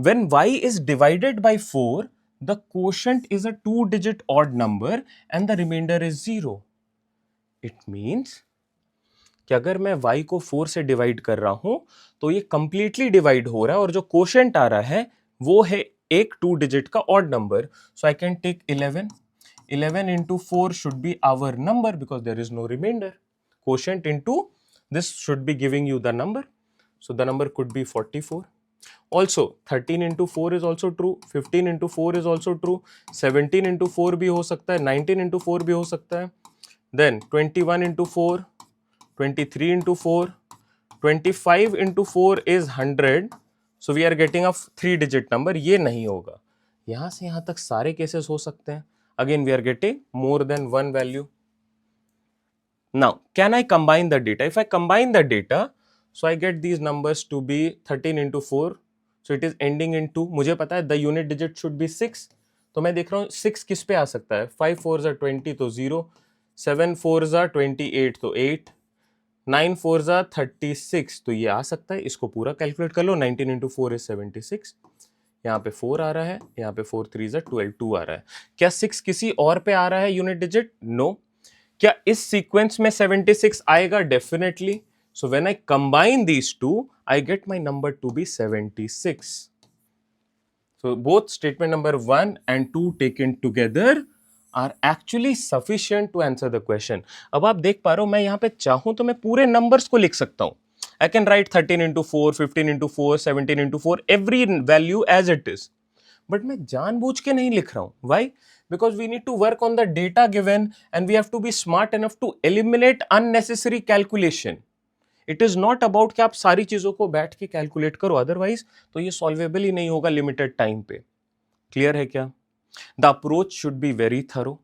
when y is divided by 4, the quotient is a 2-digit odd number and the remainder is 0. It means कि अगर मैं y को 4 से डिवाइड कर रहा हूं तो ये कंप्लीटली डिवाइड हो रहा है और जो कोशेंट आ रहा है वो है एक 2-digit का odd number. So I can take 11 into 4 should be our number because there is no remainder. Quotient into this should be giving you the number. So the number could be 44. Also 13 into 4 is also true, 15 into 4 is also true, 17 into 4 भी हो सकता है, 19 into 4 भी हो सकता है. Then 21 into 4, 23 into 4, 25 into 4 is 100. So we are getting a 3-digit number. ये नहीं होगा. यहाँ से यहाँ तक सारे केसेस हो सकते हैं. Again we are getting more than one value. Now can I combine the data? If I combine the data, so I get these numbers to be 13 into 4. So it is ending in 2. मुझे पता है the unit digit should be 6. तो मैं देख रहा हूँ 6 किस पे आ सकता है. 5 4s are 20 तो 0, 7 4s are 28 तो 8, 9 4s are 36 तो ये आ सकता है. इसको पूरा कैलकुलेट कर लो. 19 into 4 is 76. यहाँ पे 4 आ रहा है, यहाँ पे 4 3s are 12, 2 आ रहा है. क्या 6 किसी और पे आ रहा है यूनिट डिजिट? नो. क्या इस सीक्वेंस में 76 आएगा? Definitely. So when I combine these two I get my number to be 76. So both statement number 1 and 2 taken together are actually sufficient to answer the question. अब आप देख पा रहे हो मैं यहाँ पे चाहूं तो मैं पूरे numbers को लिख सकता हूं. I can write 13 into 4, 15 into 4, 17 into 4, every value as it is. But मैं जानबूझ के नहीं लिख रहा हूं. Why? Because we need to work on the data given and we have to be smart enough to eliminate unnecessary calculation. It is not about कि आप सारी चीजों को बैठ के कैलकुलेट करो, अदरवाइज तो ये सॉल्वेबल ही नहीं होगा लिमिटेड टाइम पे. क्लियर है क्या? The approach should be very thorough.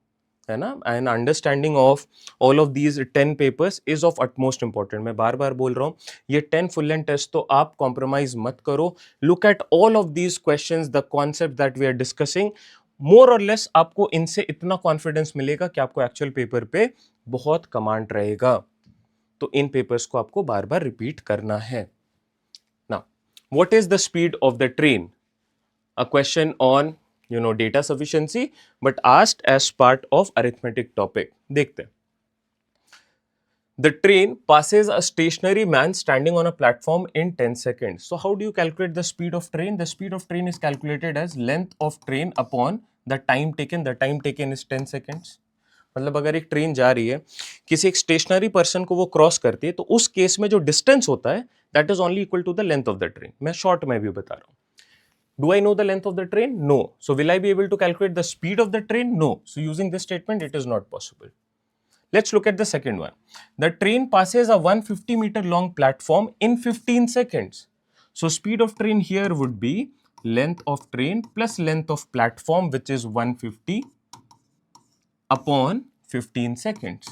है ना. And understanding of all of these 10 papers is of utmost important. मैं बार बार बोल रहा हूँ, ये 10 फुल लेंथ टेस्ट तो आप कॉम्प्रोमाइज मत करो. Look at all of these questions, the concept that we are discussing. More or less आपको इनसे इतना कॉन्फिडेंस मिलेगा कि आपको एक्चुअल पेपर पे बहुत कमांड रहेगा. तो इन पेपर्स को आपको बार बार रिपीट करना है. Now what is the speed of the train? A question on data sufficiency, but asked as part of arithmetic topic. देखते हैं. The train passes a stationary man standing on a platform in 10 seconds. So how do you calculate the speed of train? The speed of train is calculated as length of train upon the time taken. The time taken is 10 seconds. मतलब अगर एक train जा रही है, किसी एक stationery person को वो क्रॉस करती है, तो उस केस में जो डिस्टेंस होता है that is only equal to the length of the train. मैं शॉर्ट में भी बता रहा हूँ. Do I know the length of the train? No. So will I be able to calculate the speed of the train? No. So using this statement, it is not possible. Let's look at the second one. The train passes a 150-meter long platform in 15 seconds. So speed of train here would be length of train plus length of platform, which is 150 upon 15 seconds.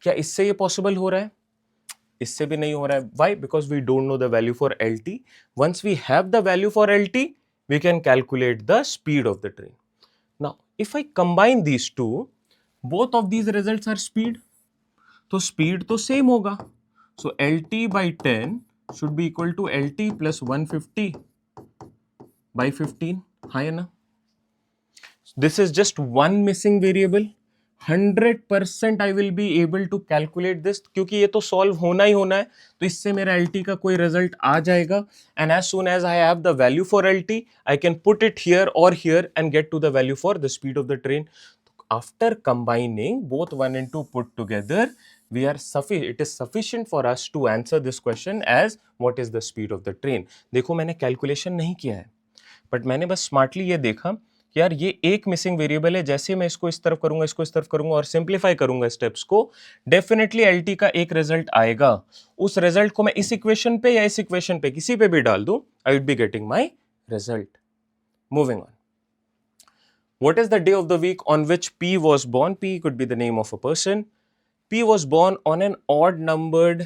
क्या इससे ये possible हो रहा है? इससे भी नहीं हो रहा है. Why? Because we don't know the value for LT. Once we have the value for LT, we can calculate the speed of the train. Now, if I combine these two, both of these results are speed. तो speed तो same होगा. So LT by 10 should be equal to LT plus 150 by 15. हाँ है ना? This is just one missing variable. 100% I will be able to calculate this, क्योंकि ये तो solve होना ही होना है. तो इससे मेरा LT का कोई result आ जाएगा. And as soon as I have the value for LT, I can put it here or here and get to the value for the speed of the train. After combining both 1 and 2 put together, it is sufficient for us to answer this question as what is the speed of the train. देखो मैंने calculation नहीं किया है, but मैंने बस smartly ये देखा कि यार ये एक मिसिंग वेरिएबल है. जैसे मैं इसको इस तरफ करूंगा, इसको इस तरफ करूंगा और सिंप्लीफाई करूंगा स्टेप्स को, डेफिनेटली एलटी का एक रिजल्ट आएगा. उस रिजल्ट को मैं इस इक्वेशन पे या इस इक्वेशन पे किसी पे भी डाल दूं, आई would be getting my result. Moving on. What is the day of the week on which P was born? P could be the name of a person. P was born on an odd numbered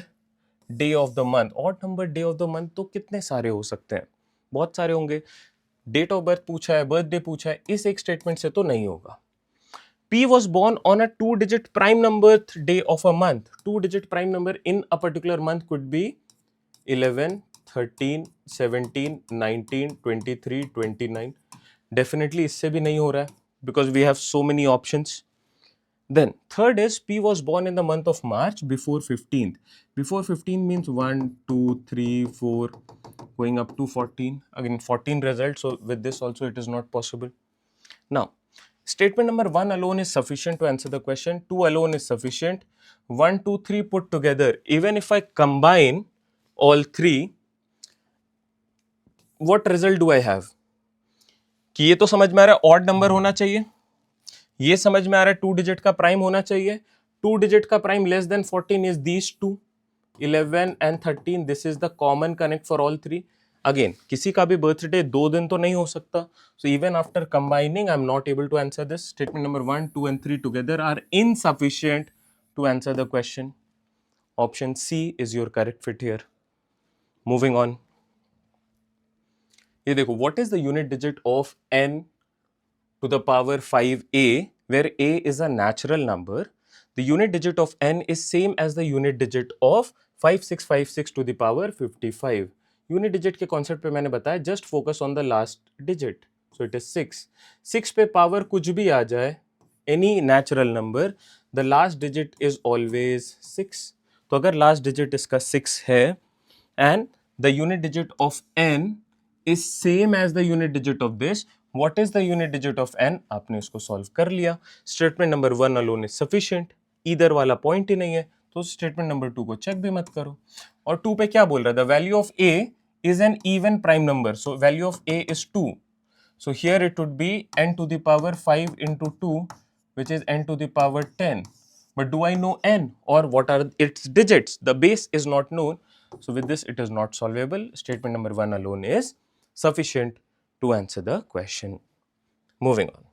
day of the month. Odd numbered day of the month तो कितने सारे हो सकते हैं? बहुत सारे होंगे. Date of birth पूछा है, बर्थडे पूछा है, इस एक स्टेटमेंट से तो नहीं होगा. P was born on a 2-digit prime number day of a month. 2-digit prime number in a particular month could be 11, 13, 17, 19, 23, 29. Definitely इससे भी नहीं हो रहा है because we have so many options. Then third is P was born in the month of March before 15th. Before 15 means 1, 2, 3, 4 going up to 14. Again 14 results, so with this also it is not possible. Now statement number 1 alone is sufficient to answer the question. 2 alone is sufficient. 1, 2, 3 put together. Even if I combine all three, what result do I have? कि ये तो समझ में आ रहा है odd number होना चाहिए, ये समझ में आ रहा है 2 डिजिट का प्राइम होना चाहिए. 2 डिजिट का prime less than 14 is these two, 11 and 13. This is the common connect for all three. Again किसी का भी बर्थडे 2 दिन तो नहीं हो सकता. So even after combining I am not able to answer this. Statement number 1, 2 and 3 together are insufficient to answer the question. Option C is your correct fit here. Moving on. ये देखो, what is the unit digit of n to the power 5a, where a is a natural number. The unit digit of n is same as the unit digit of 5656 to the power 55. Unit digit के concept पे मैंने बताया, just focus on the last digit. So it is 6. 6 पे power कुछ भी आ जाए, any natural number, the last digit is always 6. तो अगर लास्ट डिजिट इसका 6 है and the unit digit of n is same as the unit digit of this, what is the unit digit of n? आपने इसको solve कर लिया. Statement number 1 alone is sufficient. इधर वाला पॉइंट ही नहीं है, तो स्टेटमेंट नंबर 2 को चेक भी मत करो. और 2 पे क्या बोल रहा है? The value of a is an even prime number, so value of a is 2. So here it would be n to the power 5 into 2, which is n to the power 10. But do I know n, or what are its digits? The base is not known. So with this it is not solvable. Statement number 1 alone is sufficient to answer the question. Moving on.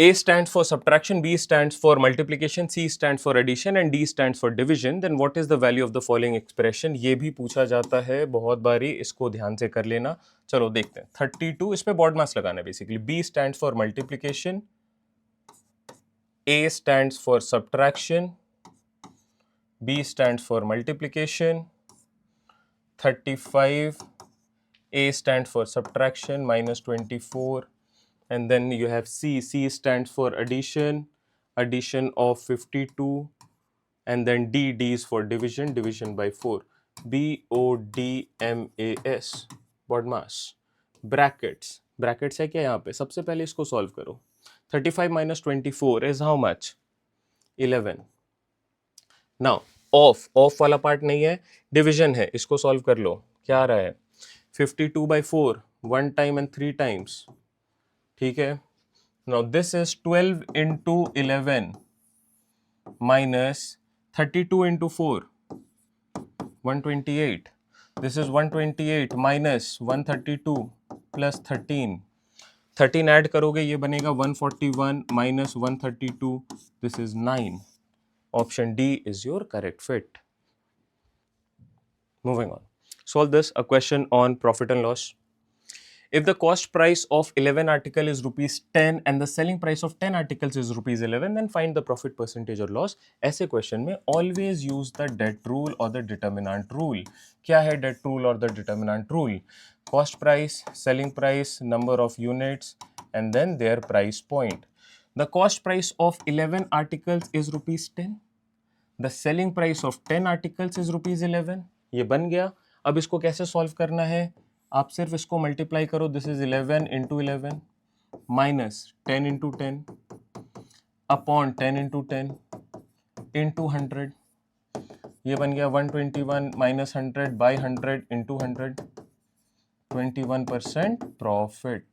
A stands for subtraction, B stands for multiplication, C stands for addition and D stands for division. Then what is the value of the following expression? ये भी पूछा जाता है बहुत बारी, इसको ध्यान से कर लेना. चलो देखते हैं. 32, इसमें बॉड मास लगाना है basically. B stands for multiplication, A stands for subtraction, B stands for multiplication, 35, A stands for subtraction, minus 24, and then you have C. C stands for addition, addition of 52, and then D. D is for division, division by 4. BODMAS, BODMAS. Brackets, brackets है क्या यहाँ पे? सबसे पहले इसको solve करो. 35 minus 24 is how much? 11. Now of वाला part नहीं है, डिविजन है, इसको सॉल्व कर लो. क्या आ रहा है? 52/4, 1 time and 3 times. ठीक है. Now this is 12 into 11 minus 32 into 4, 128. This is 128 minus 132 plus 13. 13 add करोगे ये बनेगा 141 minus 132. This is 9. Option D is your correct fit. Moving on. Solve this, a question on profit and loss. If the cost price of 11 article is rupees 10 and the selling price of 10 articles is rupees 11, then find the profit percentage or loss. ऐसे question में always use the det rule or the determinant rule. क्या है det rule or the determinant rule? Cost price, selling price, number of units, and then their price point. The cost price of 11 articles is rupees 10. The selling price of 10 articles is rupees 11. ये बन गया. अब इसको कैसे solve करना है? आप सिर्फ इसको मल्टीप्लाई करो. This is 11 into 11 minus 10 into 10 upon 10 into 10 into 100. ये बन गया 121 minus 100 by 100 into 100. 21% profit.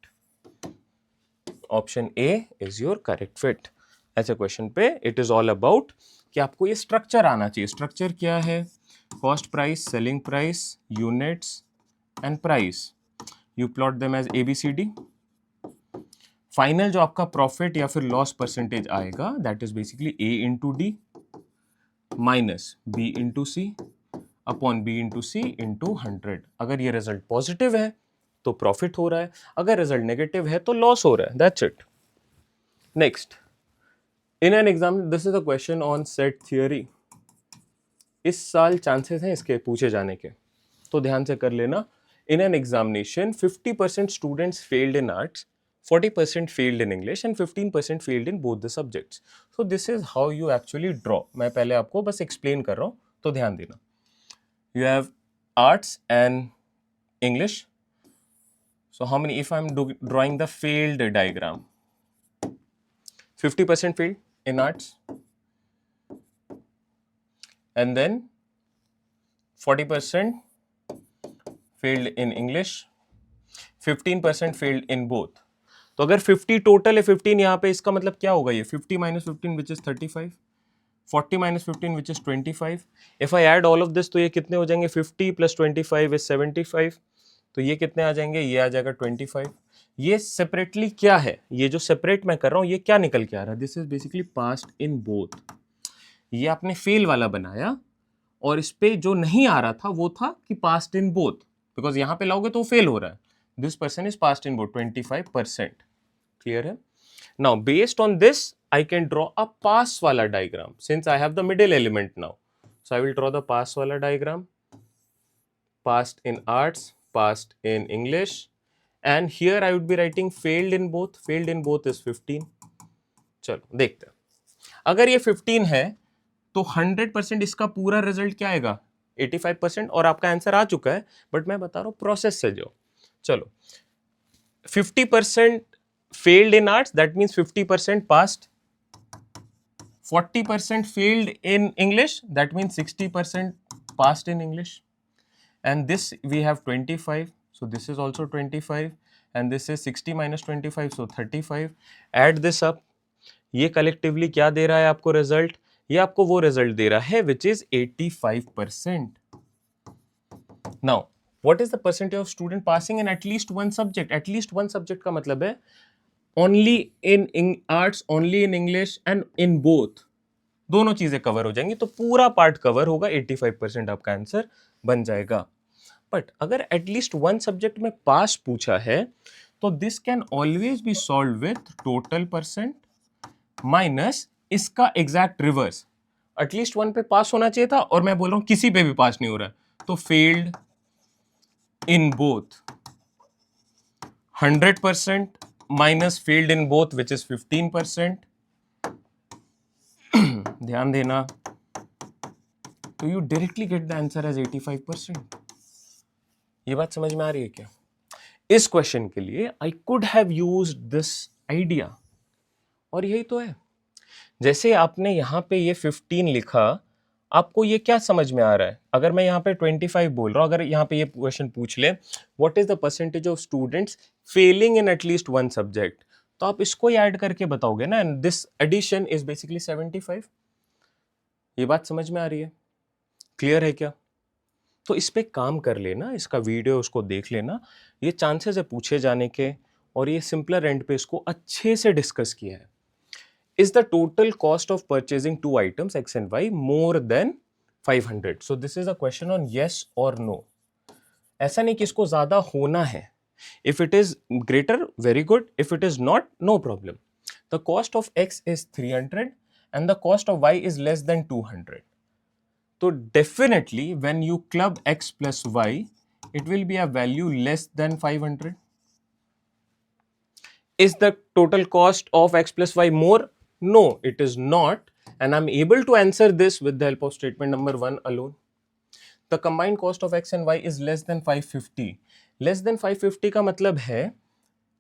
Option A is your correct fit. ऐसे क्वेश्चन पे इट इज ऑल अबाउट कि आपको ये स्ट्रक्चर आना चाहिए. स्ट्रक्चर क्या है? Cost price, selling price, units and price. You plot them as ABCD. Final जो आपका प्रॉफिट या फिर लॉस परसेंटेज आएगा, that is basically A into D minus B into C upon B into C into 100. अगर ये result positive है तो profit हो रहा है, अगर रिजल्ट नेगेटिव है तो लॉस हो रहा है. That's it. Next, in an exam, this is a question on set theory. इस साल चांसेस हैं इसके पूछे जाने के, तो ध्यान से कर लेना. In an examination, 50% students failed in arts, 40% failed in English and 15% failed in both the subjects. So this is how you actually draw. मैं पहले आपको बस explain कर रहा हूँ, तो ध्यान देना. You have arts and English. So how many, if I'm drawing the failed diagram, 50% failed in arts and then 40% failed in English, 15% failed in both. तो अगर 50 टोटल है, 15 यहाँ पे, इसका मतलब क्या होगा? ये 50 minus 15 which is 35, 40 minus 15 which is 25. If I add all of this तो ये कितने हो जाएंगे? 50 plus 25 is 75. तो ये कितने आ जाएंगे? ये आ जाएगा 25. ये सेपरेटली क्या है? ये जो सेपरेट मैं कर रहा हूँ ये क्या निकल के आ रहा है? This is basically past in both. ये आपने फेल वाला बनाया और इस पे जो नहीं आ रहा था वो था कि पास्ट इन बोथ, बिकॉज यहां पे लाओगे तो फेल हो रहा है. This person is passed in both 25%. Clear है? Now based on this I can draw a pass वाला diagram since I have the middle element now. So I will draw the pass वाला diagram. Passed in arts, passed in English, and here I would be writing failed in both. Failed in both is 15. चलो देखते हैं. अगर ये 15 है तो 100% इसका पूरा रिजल्ट क्या आएगा? 85%. और आपका आंसर आ चुका है, बट मैं बता रहा हूं प्रोसेस से जो. चलो, 50% failed in arts, that means 50% passed. 40% failed in English, that means 60% passed in English. And this we have 25, so this is also 25, and this is 60 minus 25, so 35. Add this up. ये collectively क्या दे रहा है आपको result? ये आपको वो result दे रहा है which is 85%. Now, what is the percentage of student passing in at least one subject? At least one subject का मतलब है only in arts, only in English and in both, दोनों चीजें कवर हो जाएंगी, तो पूरा पार्ट कवर होगा, 85% आपका आंसर बन जाएगा। बट अगर एटलीस्ट वन सब्जेक्ट में पास पूछा है तो this can always be solve with total percent minus इसका एग्जैक्ट रिवर्स। एटलीस्ट वन पे पास होना चाहिए था और मैं बोल रहा हूं किसी पे भी पास नहीं हो रहा है, तो failed in both 100% minus failed in both which is 15%। ध्यान देना, तो you directly get the answer as 85%। ये बात समझ में आ रही है क्या? इस क्वेश्चन के लिए I could have used this idea, और यही तो है। जैसे आपने यहां पे ये 15 लिखा, आपको ये क्या समझ में आ रहा है? अगर मैं यहाँ पे 25 बोल रहा हूं, अगर यहाँ पे ये क्वेश्चन पूछ ले what is the percentage of students failing in at least one subject, तो आप इसको ही ऐड करके बताओगे ना, and this addition is basically 75। ये बात समझ में आ रही है? क्लियर है क्या? तो इस पे काम कर लेना, इसका वीडियो उसको देख लेना, ये चांसेस है पूछे जाने के, और ये सिंपलर एंड पे इसको अच्छे से डिस्कस किया है। Is the total cost of purchasing two items X and Y more than 500? So this is a question on yes or no. ऐसा नहीं कि इसको ज्यादा होना है. If it is greater, very good. If it is not, no problem. The cost of X is 300 and the cost of Y is less than 200. So definitely when you club X plus Y, it will be a value less than 500. Is the total cost of X plus Y more? No, it is not, and I'm able to answer this with the help of statement number 1 alone. The combined cost of X and Y is less than 550. Less than 550 का मतलब है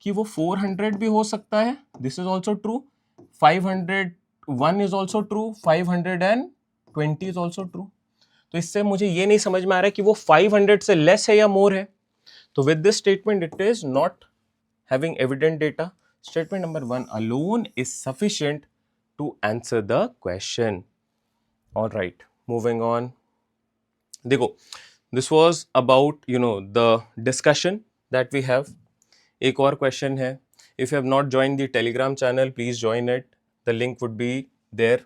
कि वो 400 भी हो सकता है, this is also true, 501 is also true, 520 is also true. तो इससे मुझे ये नहीं समझ में आ रहा है कि वो 500 से लेस है या मोर है। तो with this statement it is not having evident data. Statement number 1 alone is sufficient to answer the question. All right, moving on. देखो, this was about the discussion that we have. एक और question है. If you have not joined the Telegram channel, please join it. The link would be there.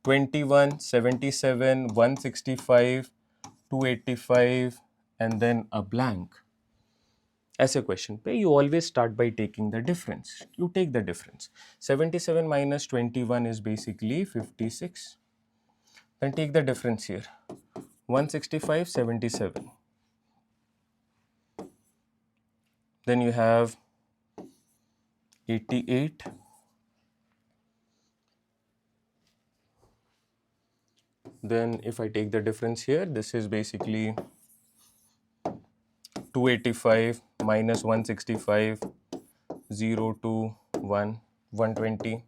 21, 77, 165, 285 and then a blank. ऐसे question पे you always start by taking the difference. You take the difference. 77 minus 21 is basically 56. Then take the difference here. 165, 77. Then you have 88. Then if I take the difference here, this is basically 285 minus 165, 0 to 1, 120.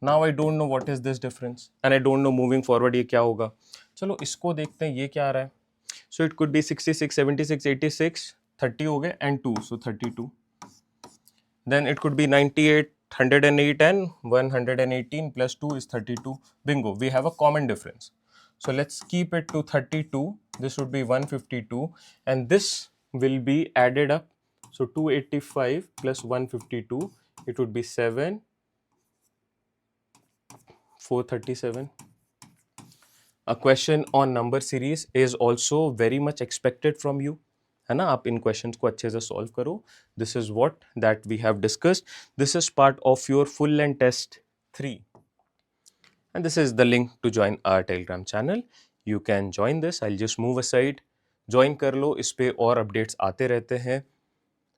Now I don't know what is this difference and I don't know moving forward ये क्या होगा. चलो इसको देखते हैं, ये क्या आ रहा है. So it could be 66, 76, 86, 30 हो गए and 2, so 32. Then it could be 98, 108 and 118 plus 2 is 32. Bingo, we have a common difference. So let's keep it to 32. This would be 152 and this will be added up. So 285 plus 152, it would be 7, 437. A question on number series is also very much expected from you. है ना, आप इन questions को अच्छे से solve करो. This is what that we have discussed. This is part of your full length test 3 and this is the link to join our Telegram channel. You can join this. I'll just move aside. Join कर लो, इस पे और updates आते रहते हैं.